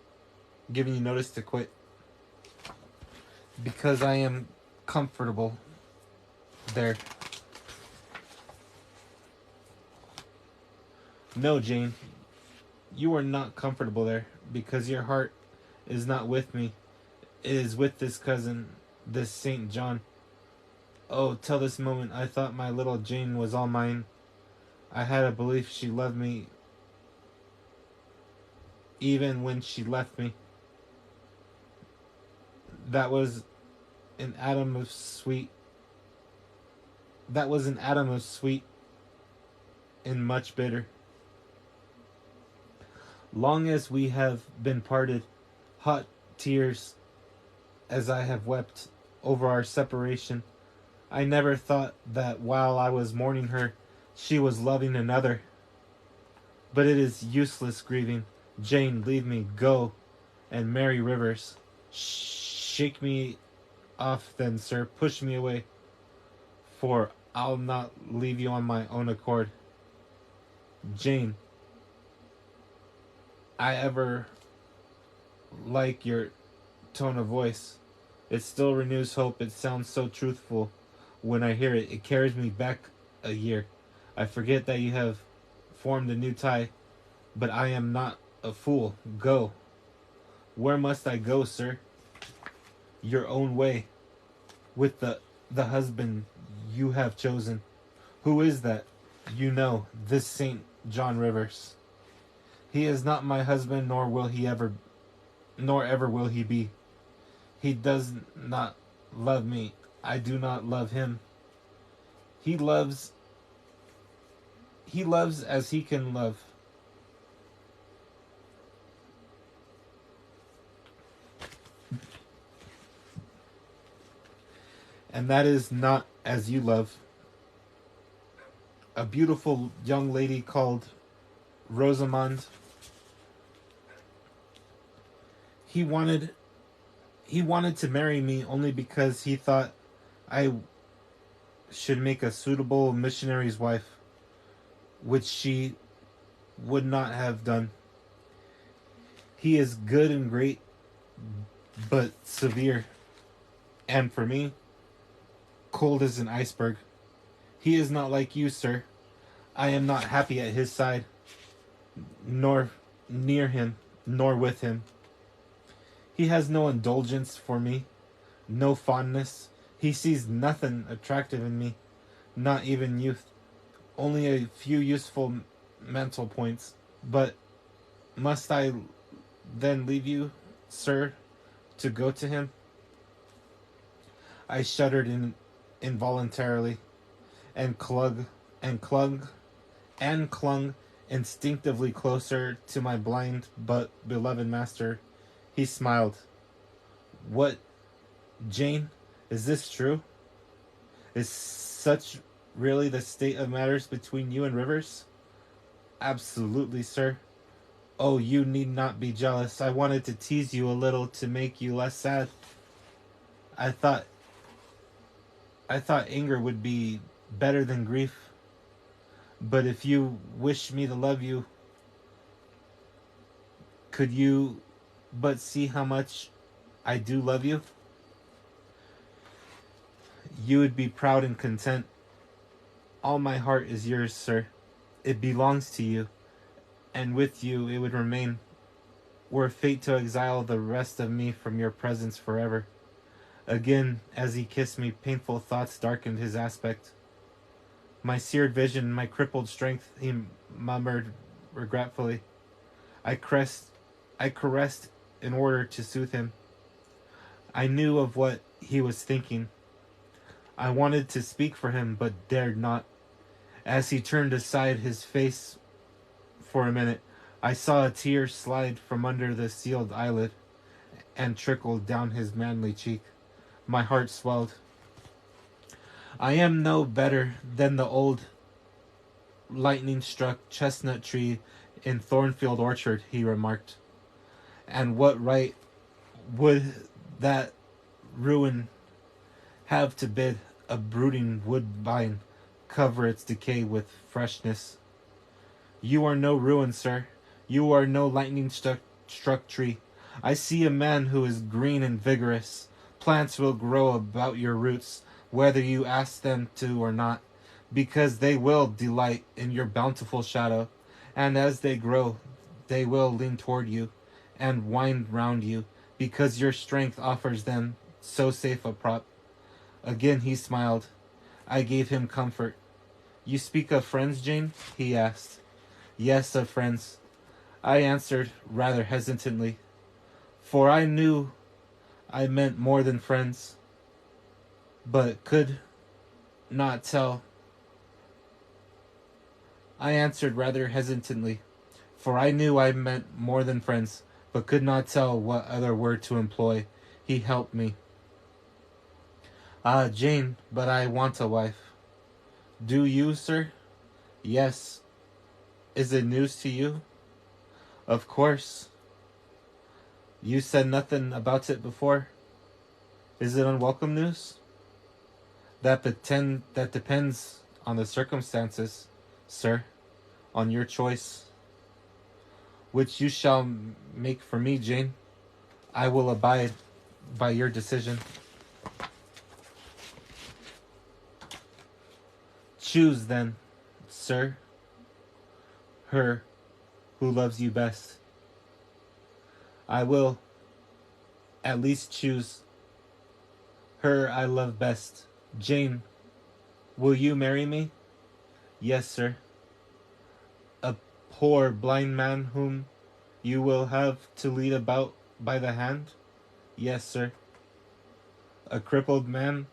Because I am comfortable there. No, Jane, you are not comfortable there because your heart is not with me. It is with this cousin, this Saint John. Oh, till this moment I thought my little Jane was all mine. I had a belief she loved me even when she left me. That was an atom of sweet. That was an atom of sweet and much bitter. Long as we have been parted, hot tears as I have wept over our separation, I never thought that while I was mourning her, she was loving another. But it is useless grieving. Jane, leave me, go, and marry Rivers. Shake me off then, sir. Push me away, for I'll not leave you on my own accord. Jane, I ever like your tone of voice. It still renews hope. It sounds so truthful when I hear it. It carries me back a year. I forget that you have formed a new tie, but I am not a fool. Go. Where must I go, sir? Your own way. With the husband you have chosen. Who is that? You know, this Saint John Rivers. He is not my husband, nor ever will he be. He does not love me. I do not love him. He loves as he can love. And that is not as you love. A beautiful young lady called Rosamond. He wanted to marry me only because he thought I should make a suitable missionary's wife, which she would not have done. He is good and great, but severe, and for me, cold as an iceberg. He is not like you, sir. I am not happy at his side, nor near him, nor with him. He has no indulgence for me. no fondness. He sees nothing attractive in me, not even youth, only a few useful mental points. But must I then leave you, sir, to go to him? I shuddered involuntarily and clung instinctively closer to my blind but beloved master. He smiled. What, Jane? Is this true? Is such really the state of matters between you and Rivers? Absolutely, sir. Oh, you need not be jealous. I wanted to tease you a little to make you less sad. I thought I thought anger would be better than grief. But if you wish me to love you, could you but see how much I do love you? You would be proud and content. All my heart is yours, sir. It belongs to you, and with you it would remain, were fate to exile the rest of me from your presence forever. Again, as he kissed me, painful thoughts darkened his aspect. My seared vision, my crippled strength, he murmured regretfully. I caressed, I caressed in order to soothe him. I knew of what he was thinking. I wanted to speak for him, but dared not. As he turned aside his face for a minute, I saw a tear slide from under the sealed eyelid and trickle down his manly cheek. My heart swelled. I am no better than the old lightning-struck chestnut tree in Thornfield Orchard, he remarked. And what right would that ruin have to bid a brooding woodbine cover its decay with freshness? You are no ruin, sir. You are no lightning-struck tree. I see a man who is green and vigorous. Plants will grow about your roots, whether you ask them to or not, because they will delight in your bountiful shadow, and as they grow, they will lean toward you and wind round you, because your strength offers them so safe a prop. Again he smiled. I gave him comfort. You speak of friends, Jane? He asked. Yes, of friends, I answered rather hesitantly, for I knew I meant more than friends, but could not tell. I answered rather hesitantly, for I knew I meant more than friends, but could not tell what other word to employ. He helped me. Ah, Jane, but I want a wife. Do you, sir? Yes. Is it news to you? Of course. You said nothing about it before. Is it unwelcome news? That depends on the circumstances, sir, on your choice, which you shall make for me, Jane. I will abide by your decision. Choose then, sir, her who loves you best. I will at least choose her I love best. Jane, will you marry me? Yes, sir. A poor blind man whom you will have to lead about by the hand? Yes, sir. A crippled man,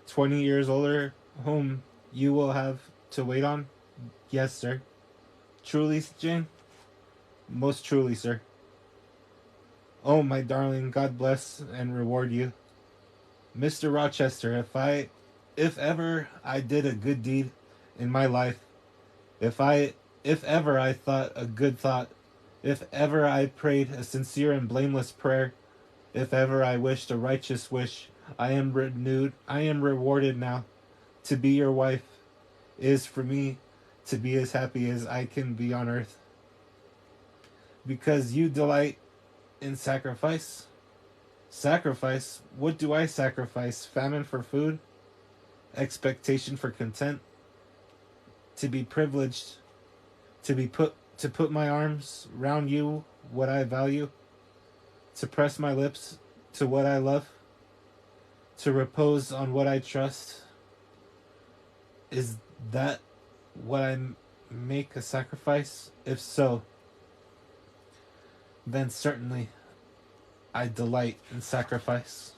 20 years older, whom you will have to wait on? Yes, sir. Truly, Jane? Most truly, sir. Oh, my darling, God bless and reward you. Mr. Rochester, if ever I did a good deed in my life, if ever I thought a good thought, if ever I prayed a sincere and blameless prayer, if ever I wished a righteous wish, I am rewarded now. To be your wife is for me to be as happy as I can be on earth. Because you delight in sacrifice. Sacrifice? What do I sacrifice? Famine for food? Expectation for content? To be privileged? To put my arms round you, what I value? To press my lips to what I love? To repose on what I trust, is that what make a sacrifice? If so, then certainly I delight in sacrifice.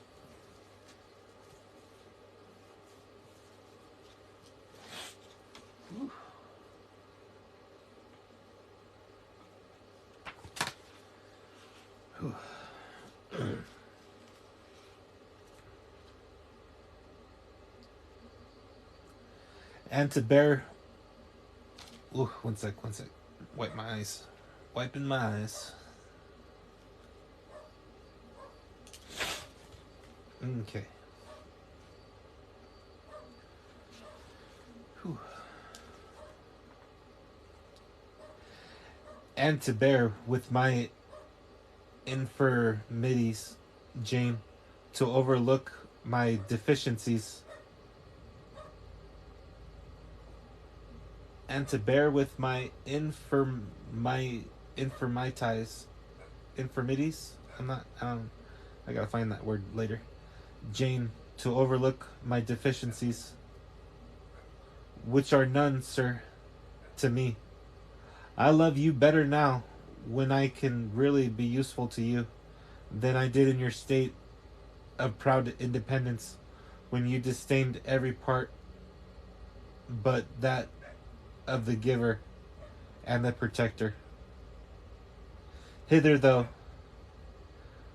And to bear... Ooh, one sec. Wipe my eyes. Wiping my eyes. Okay. Whew. And to bear with my infirmities, Jane, to overlook my deficiencies, and to bear with my infirmities. I gotta find that word later. Jane, to overlook my deficiencies, which are none, sir, to me. I love you better now, when I can really be useful to you, than I did in your state of proud independence, when you disdained every part but that of the giver and the protector. Hither, though,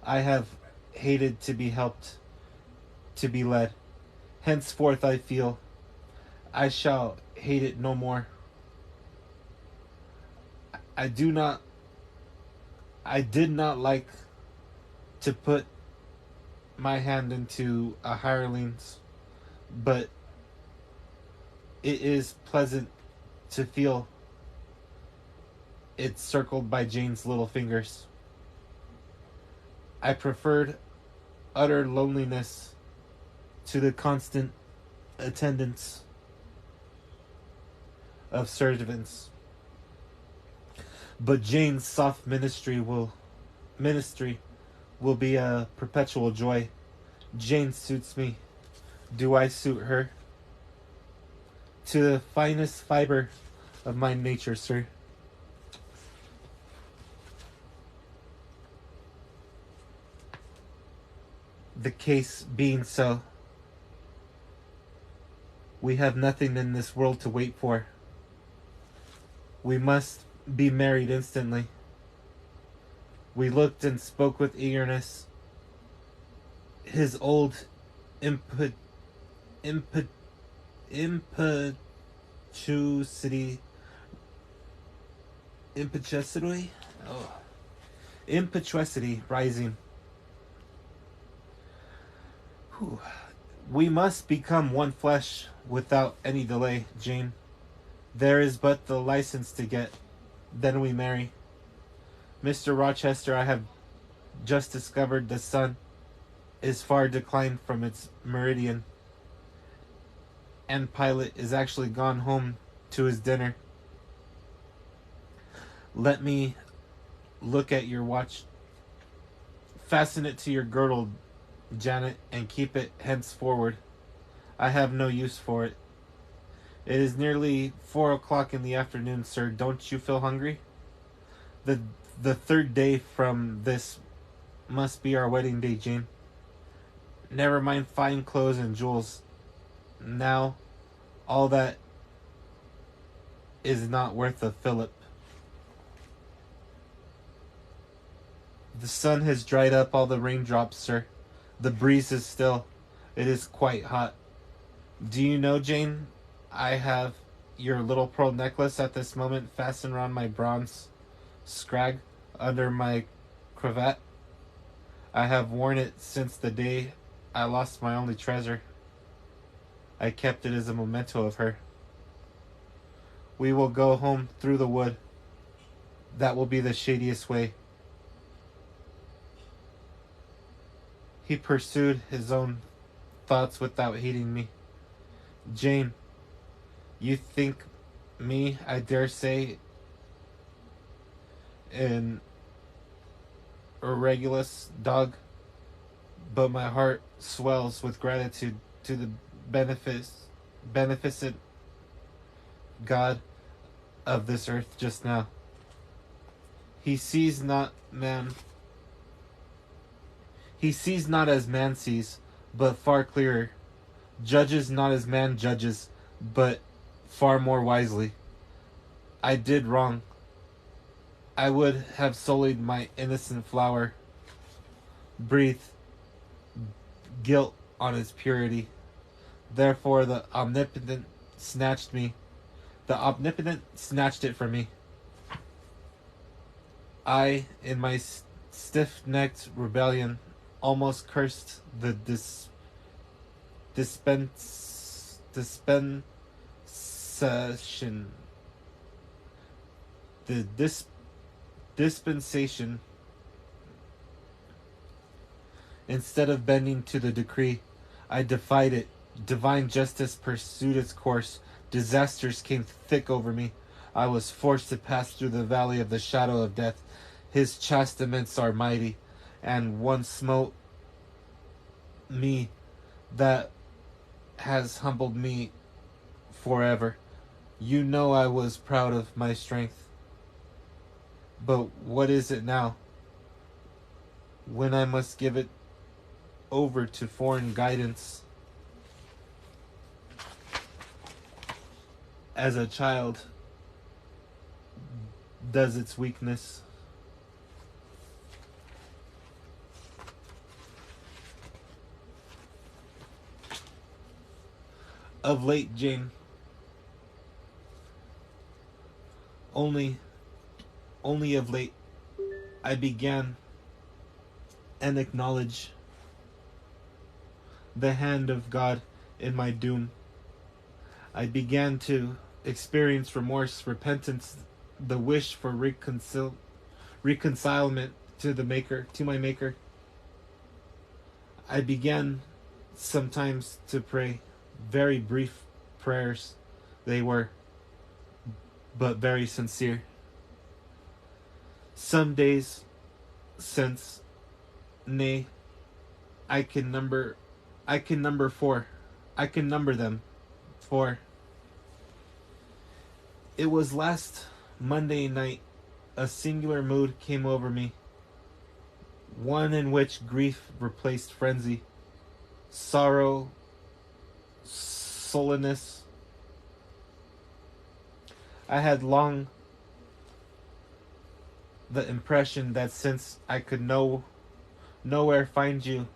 I have hated to be helped, to be led. Henceforth I feel I shall hate it no more. I did not like to put my hand into a hireling's, but it is pleasant to feel it circled by Jane's little fingers. I preferred utter loneliness to the constant attendance of servants. But Jane's soft ministry will be a perpetual joy. Jane suits me. Do I suit her? To the finest fiber of my nature, sir. The case being so, we have nothing in this world to wait for. We must be married instantly. We looked and spoke with eagerness. His old impetuosity rising. Whew. We must become one flesh without any delay, Jane. There is but the license to get. Then we marry. Mr. Rochester, I have just discovered the sun is far declined from its meridian, and Pilate is actually gone home to his dinner. Let me look at your watch. Fasten it to your girdle, Janet, and keep it henceforward. I have no use for it. It is nearly 4 o'clock in the afternoon, sir. Don't you feel hungry? The third day from this must be our wedding day, Jane. Never mind fine clothes and jewels. Now, all that is not worth a fillip. The sun has dried up all the raindrops, sir. The breeze is still. It is quite hot. Do you know, Jane, I have your little pearl necklace at this moment fastened around my bronze scrag under my cravat. I have worn it since the day I lost my only treasure. I kept it as a memento of her. We will go home through the wood. That will be the shadiest way. He pursued his own thoughts without heeding me. Jane, you think me, I dare say, an irregulous dog, but my heart swells with gratitude to the beneficent God of this earth just now. He sees not man. He sees not as man sees, but far clearer. Judges not as man judges, but far more wisely. I did wrong. I would have sullied my innocent flower, breathed guilt on its purity. Therefore the omnipotent snatched me. The omnipotent snatched it from me. I, in my stiff-necked rebellion, almost cursed the dispensation, the dispensation. Instead of bending to the decree, I defied it. Divine justice pursued its course. Disasters came thick over me. I was forced to pass through the valley of the shadow of death. His chastisements are mighty, and one smote me that has humbled me forever. You know I was proud of my strength. But what is it now, when I must give it over to foreign guidance? As a child does its weakness. Of late, Jane, only of late, I began and acknowledge the hand of God in my doom. I began to experience remorse, repentance, the wish for reconcilement to my Maker. I began sometimes to pray, very brief prayers they were, but very sincere. Some days since, nay, I can number four. I can number them. 4. It was last Monday night a singular mood came over me, one in which grief replaced frenzy, sorrow, sullenness. I had long the impression that since I could nowhere find you,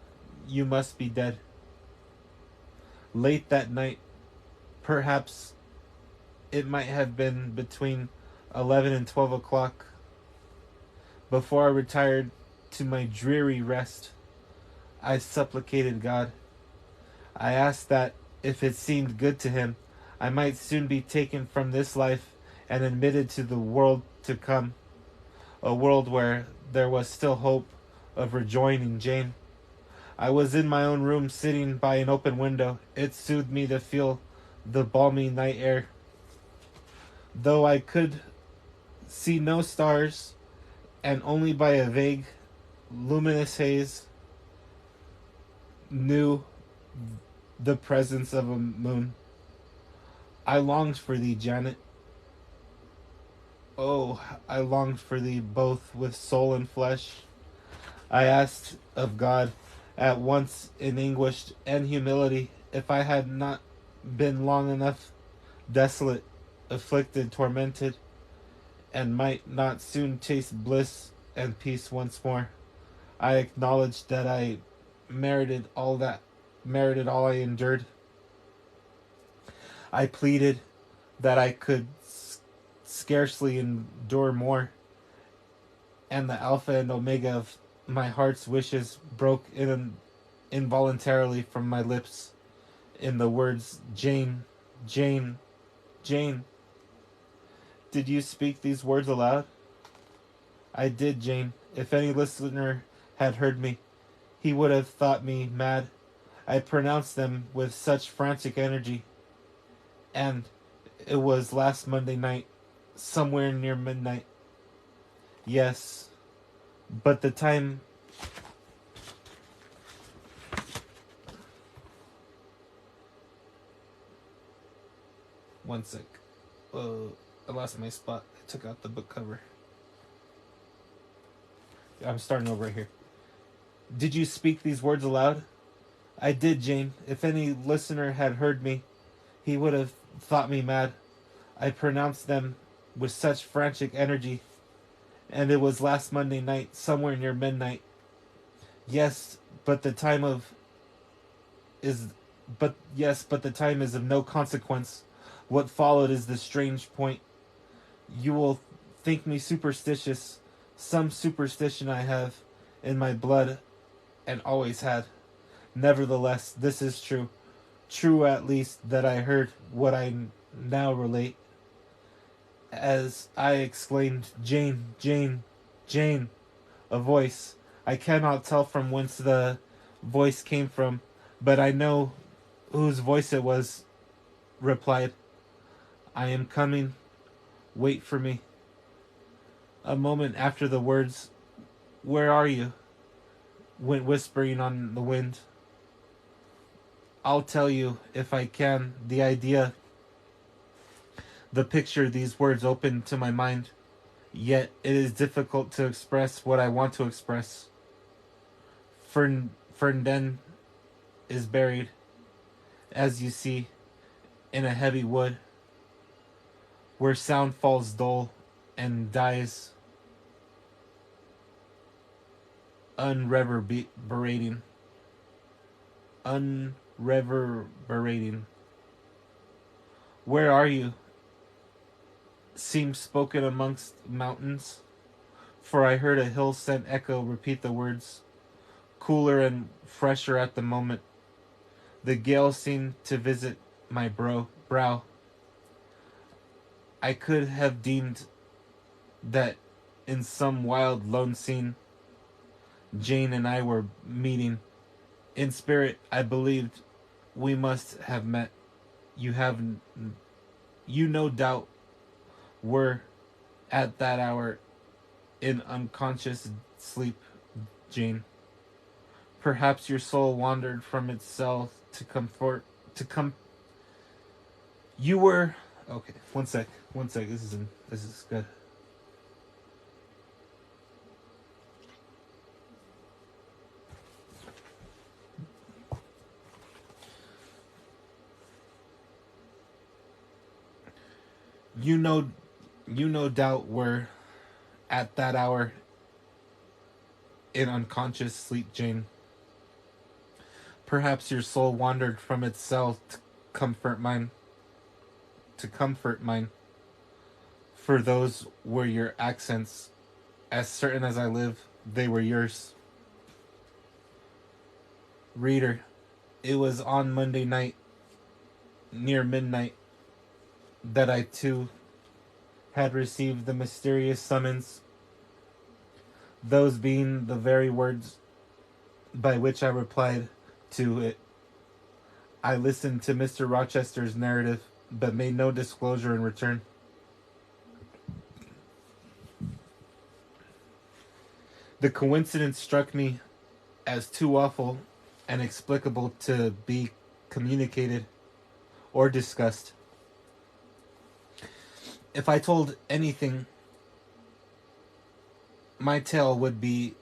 you must be dead. Late that night, perhaps it might have been between 11 and 12 o'clock, before I retired to my dreary rest, I supplicated God. I asked that, if it seemed good to him, I might soon be taken from this life and admitted to the world to come, a world where there was still hope of rejoining Jane. I was in my own room, sitting by an open window. It soothed me to feel the balmy night air. Though I could see no stars, and only by a vague, luminous haze knew the presence of a moon. I longed for thee, Janet. Oh, I longed for thee both with soul and flesh. I asked of God, at once in anguish and humility, if I had not been long enough desolate, afflicted, tormented, and might not soon taste bliss and peace once more. I acknowledged that I merited all I endured. I pleaded that I could scarcely endure more, and the Alpha and Omega of my heart's wishes broke involuntarily from my lips in the words, Jane, Jane, Jane. Did you speak these words aloud? I did, Jane. If any listener had heard me, he would have thought me mad. I pronounced them with such frantic energy. And it was last Monday night, somewhere near midnight. Yes, but the time One sec. I lost my spot. I took out the book cover. I'm starting over here. Did you speak these words aloud? I did, Jane. If any listener had heard me, he would have thought me mad. I pronounced them with such frantic energy, and it was last Monday night, somewhere near midnight. Yes, but the time of is but the time is of no consequence. What followed is the strange point. You will think me superstitious. Some superstition I have in my blood and always had. Nevertheless, this is true. True at least that I heard what I now relate. As I exclaimed, Jane, Jane, Jane, a voice. I cannot tell from whence the voice came from, but I know whose voice it was, replied. I am coming. Wait for me. A moment after the words, where are you? Went whispering on the wind. I'll tell you, if I can, the idea, the picture these words open to my mind. Yet it is difficult to express what I want to express. Fernden is buried, as you see, in a heavy wood, where sound falls dull and dies unreverberating. Unreverberating. Where are you? Seems spoken amongst mountains, for I heard a hill-sent echo repeat the words, cooler and fresher at the moment. The gale seemed to visit my brow. I could have deemed that in some wild lone scene Jane and I were meeting. In spirit, I believed we must have met. You no doubt were at that hour in unconscious sleep, Jane. Perhaps your soul wandered from its cell to comfort, to come. You were okay. One sec. This is good. You no doubt were at that hour in unconscious sleep, Jane. Perhaps your soul wandered from its cell to comfort mine. For those were your accents. As certain as I live, they were yours. Reader, it was on Monday night, near midnight, that I too had received the mysterious summons, those being the very words by which I replied to it. I listened to Mr. Rochester's narrative, but made no disclosure in return. The coincidence struck me as too awful and inexplicable to be communicated or discussed. If I told anything, my tale would be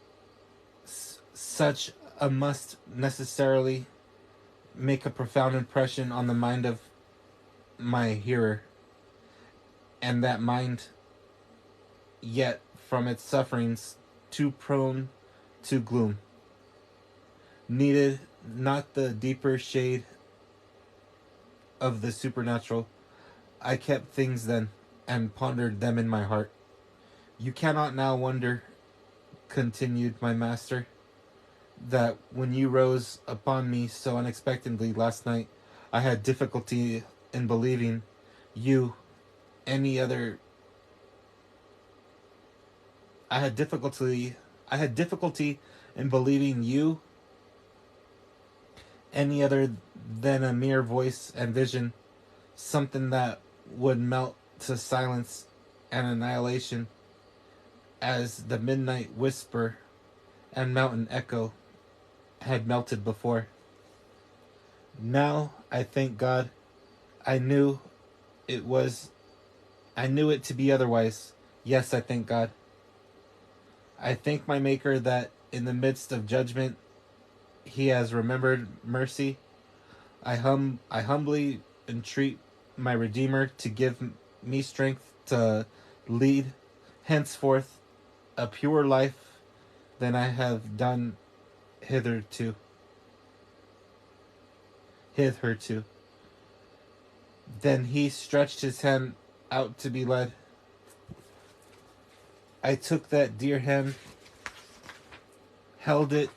such a must necessarily make a profound impression on the mind of my hearer, and that mind, yet from its sufferings too prone to gloom, needed not the deeper shade of the supernatural. I kept things then, and pondered them in my heart. You cannot now wonder, continued my master, that when you rose upon me so unexpectedly last night, I had difficulty in believing you any other. I had difficulty in believing you any other than a mere voice and vision, something that would melt to silence and annihilation as the midnight whisper and mountain echo had melted before. Now, I thank God, I knew it was, I knew it to be otherwise. Yes, I thank God. I thank my Maker that in the midst of judgment, He has remembered mercy. I humbly entreat my Redeemer to give me strength to lead henceforth a purer life than I have done hitherto. Hitherto. Then he stretched his hand out to be led. I took that dear hand, held it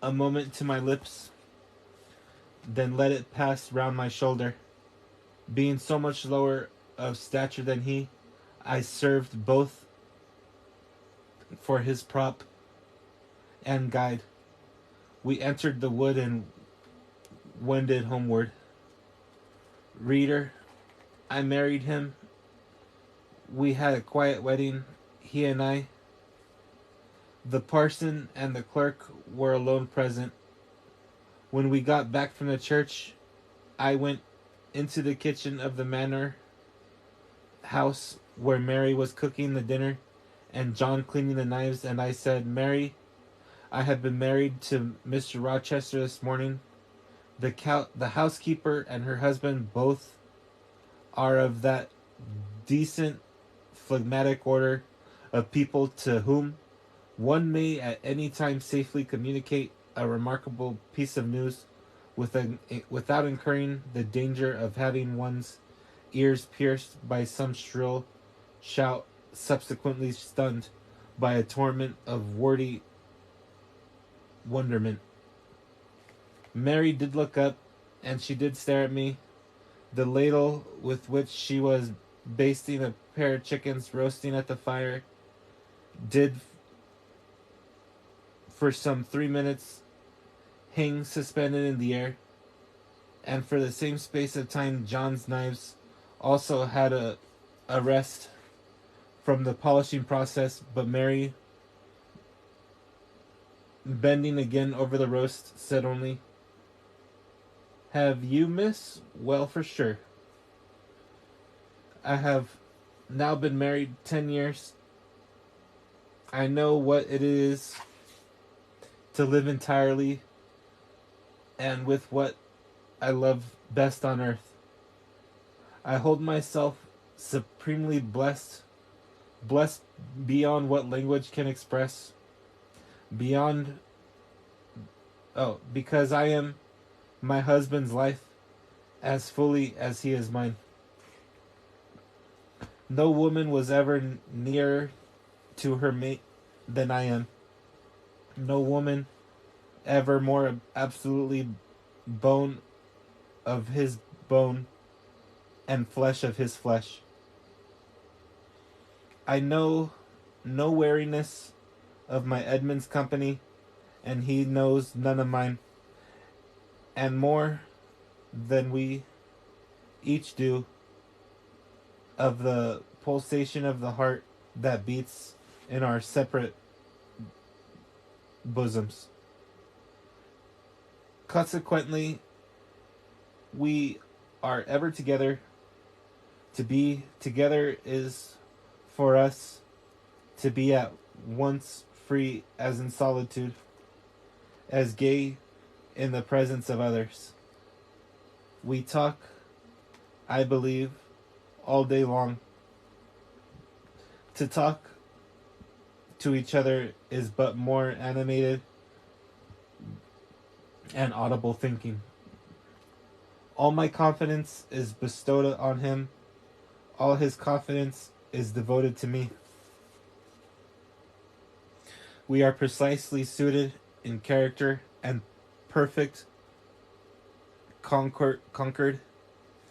a moment to my lips, then let it pass round my shoulder. Being so much lower of stature than he, I served both for his prop and guide. We entered the wood and wended homeward. Reader, I married him. We had a quiet wedding, he and I. The parson and the clerk were alone present. When we got back from the church, I went into the kitchen of the manor house where Mary was cooking the dinner and John cleaning the knives, and I said, Mary, I have been married to Mr. Rochester this morning. The housekeeper and her husband both are of that decent, phlegmatic order of people to whom one may at any time safely communicate a remarkable piece of news without incurring the danger of having one's ears pierced by some shrill shout, subsequently stunned by a torment of wordy wonderment. Mary did look up, and she did stare at me. The ladle with which she was basting a pair of chickens roasting at the fire did for some 3 minutes hang suspended in the air, and for the same space of time John's knives also had a rest from the polishing process, but Mary, bending again over the roast, said only, Have you, miss? Well, for sure. I have now been married 10 years. I know what it is to live entirely and with what I love best on earth. I hold myself supremely blessed beyond what language can express, because I am my husband's life as fully as he is mine. No woman was ever nearer to her mate than I am. No woman ever more absolutely bone of his bone and flesh of his flesh. I know no weariness of my Edmund's company, and he knows none of mine, and more than we each do of the pulsation of the heart that beats in our separate bosoms. Consequently, we are ever together. To be together is for us to be at once free as in solitude, as gay in the presence of others. We talk, I believe, all day long. To talk to each other is but more animated and audible thinking. All my confidence is bestowed on him. All his confidence is devoted to me. We are precisely suited in character, and perfect concord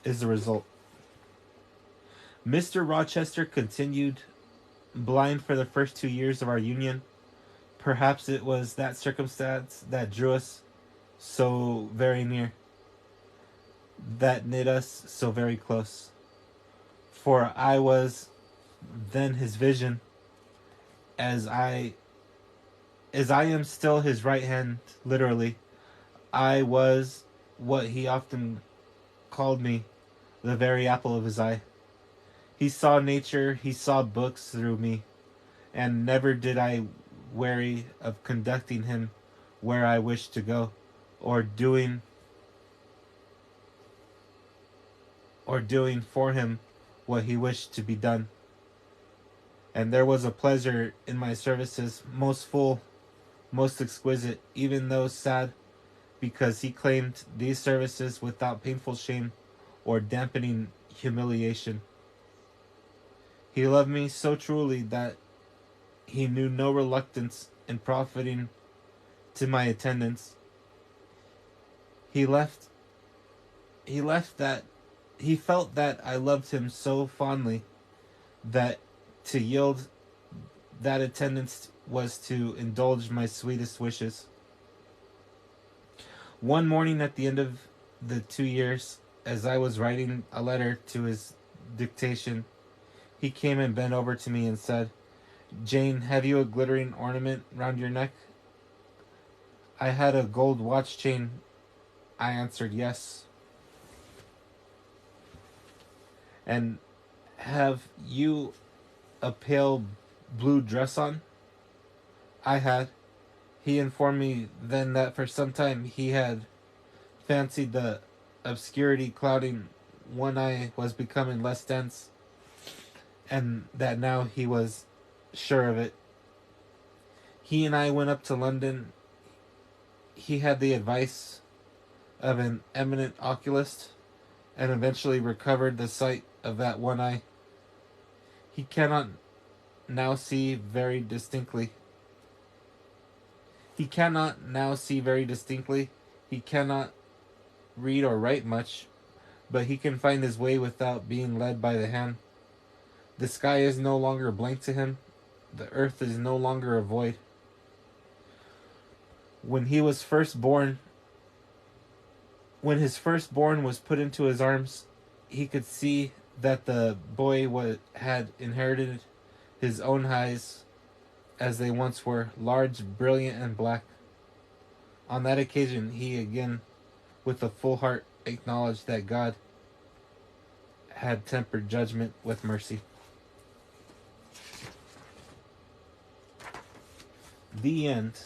is the result. Mr. Rochester continued blind for the first 2 years of our union. Perhaps it was that circumstance that drew us so very near, that knit us so very close. For I was then his vision, as I am still his right hand, literally. I was what he often called me, the very apple of his eye. He saw nature, he saw books through me, and never did I weary of conducting him where I wished to go, or doing for him what he wished to be done. And there was a pleasure in my services, most full, most exquisite, even though sad, because he claimed these services without painful shame or dampening humiliation. He loved me so truly that he knew no reluctance in profiting to my attendance. He left that he felt that I loved him so fondly that to yield that attendance was to indulge my sweetest wishes. One morning at the end of the 2 years, as I was writing a letter to his dictation, he came and bent over to me and said, "Jane, have you a glittering ornament round your neck?" I had a gold watch chain. I answered yes. "And have you a pale blue dress on?" I had. He informed me then that for some time he had fancied the obscurity clouding one eye was becoming less dense, and that now he was sure of it. He and I went up to London. He had the advice of an eminent oculist and eventually recovered the sight of that one eye. He cannot now see very distinctly. He cannot read or write much, but he can find his way without being led by the hand. The sky is no longer blank to him. The earth is no longer a void. When his firstborn was put into his arms, he could see that the boy had inherited his own eyes as they once were, large, brilliant, and black. On that occasion, he again, with a full heart, acknowledged that God had tempered judgment with mercy. The end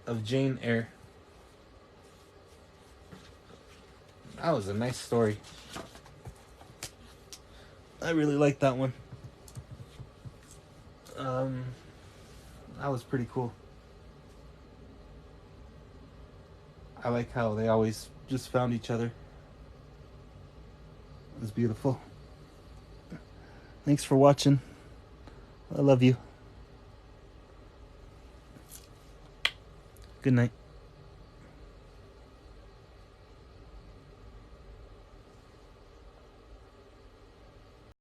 of Jane Eyre. That was a nice story. I really liked that one. That was pretty cool. I like how they always just found each other. It was beautiful. Thanks for watching. I love you. Good night.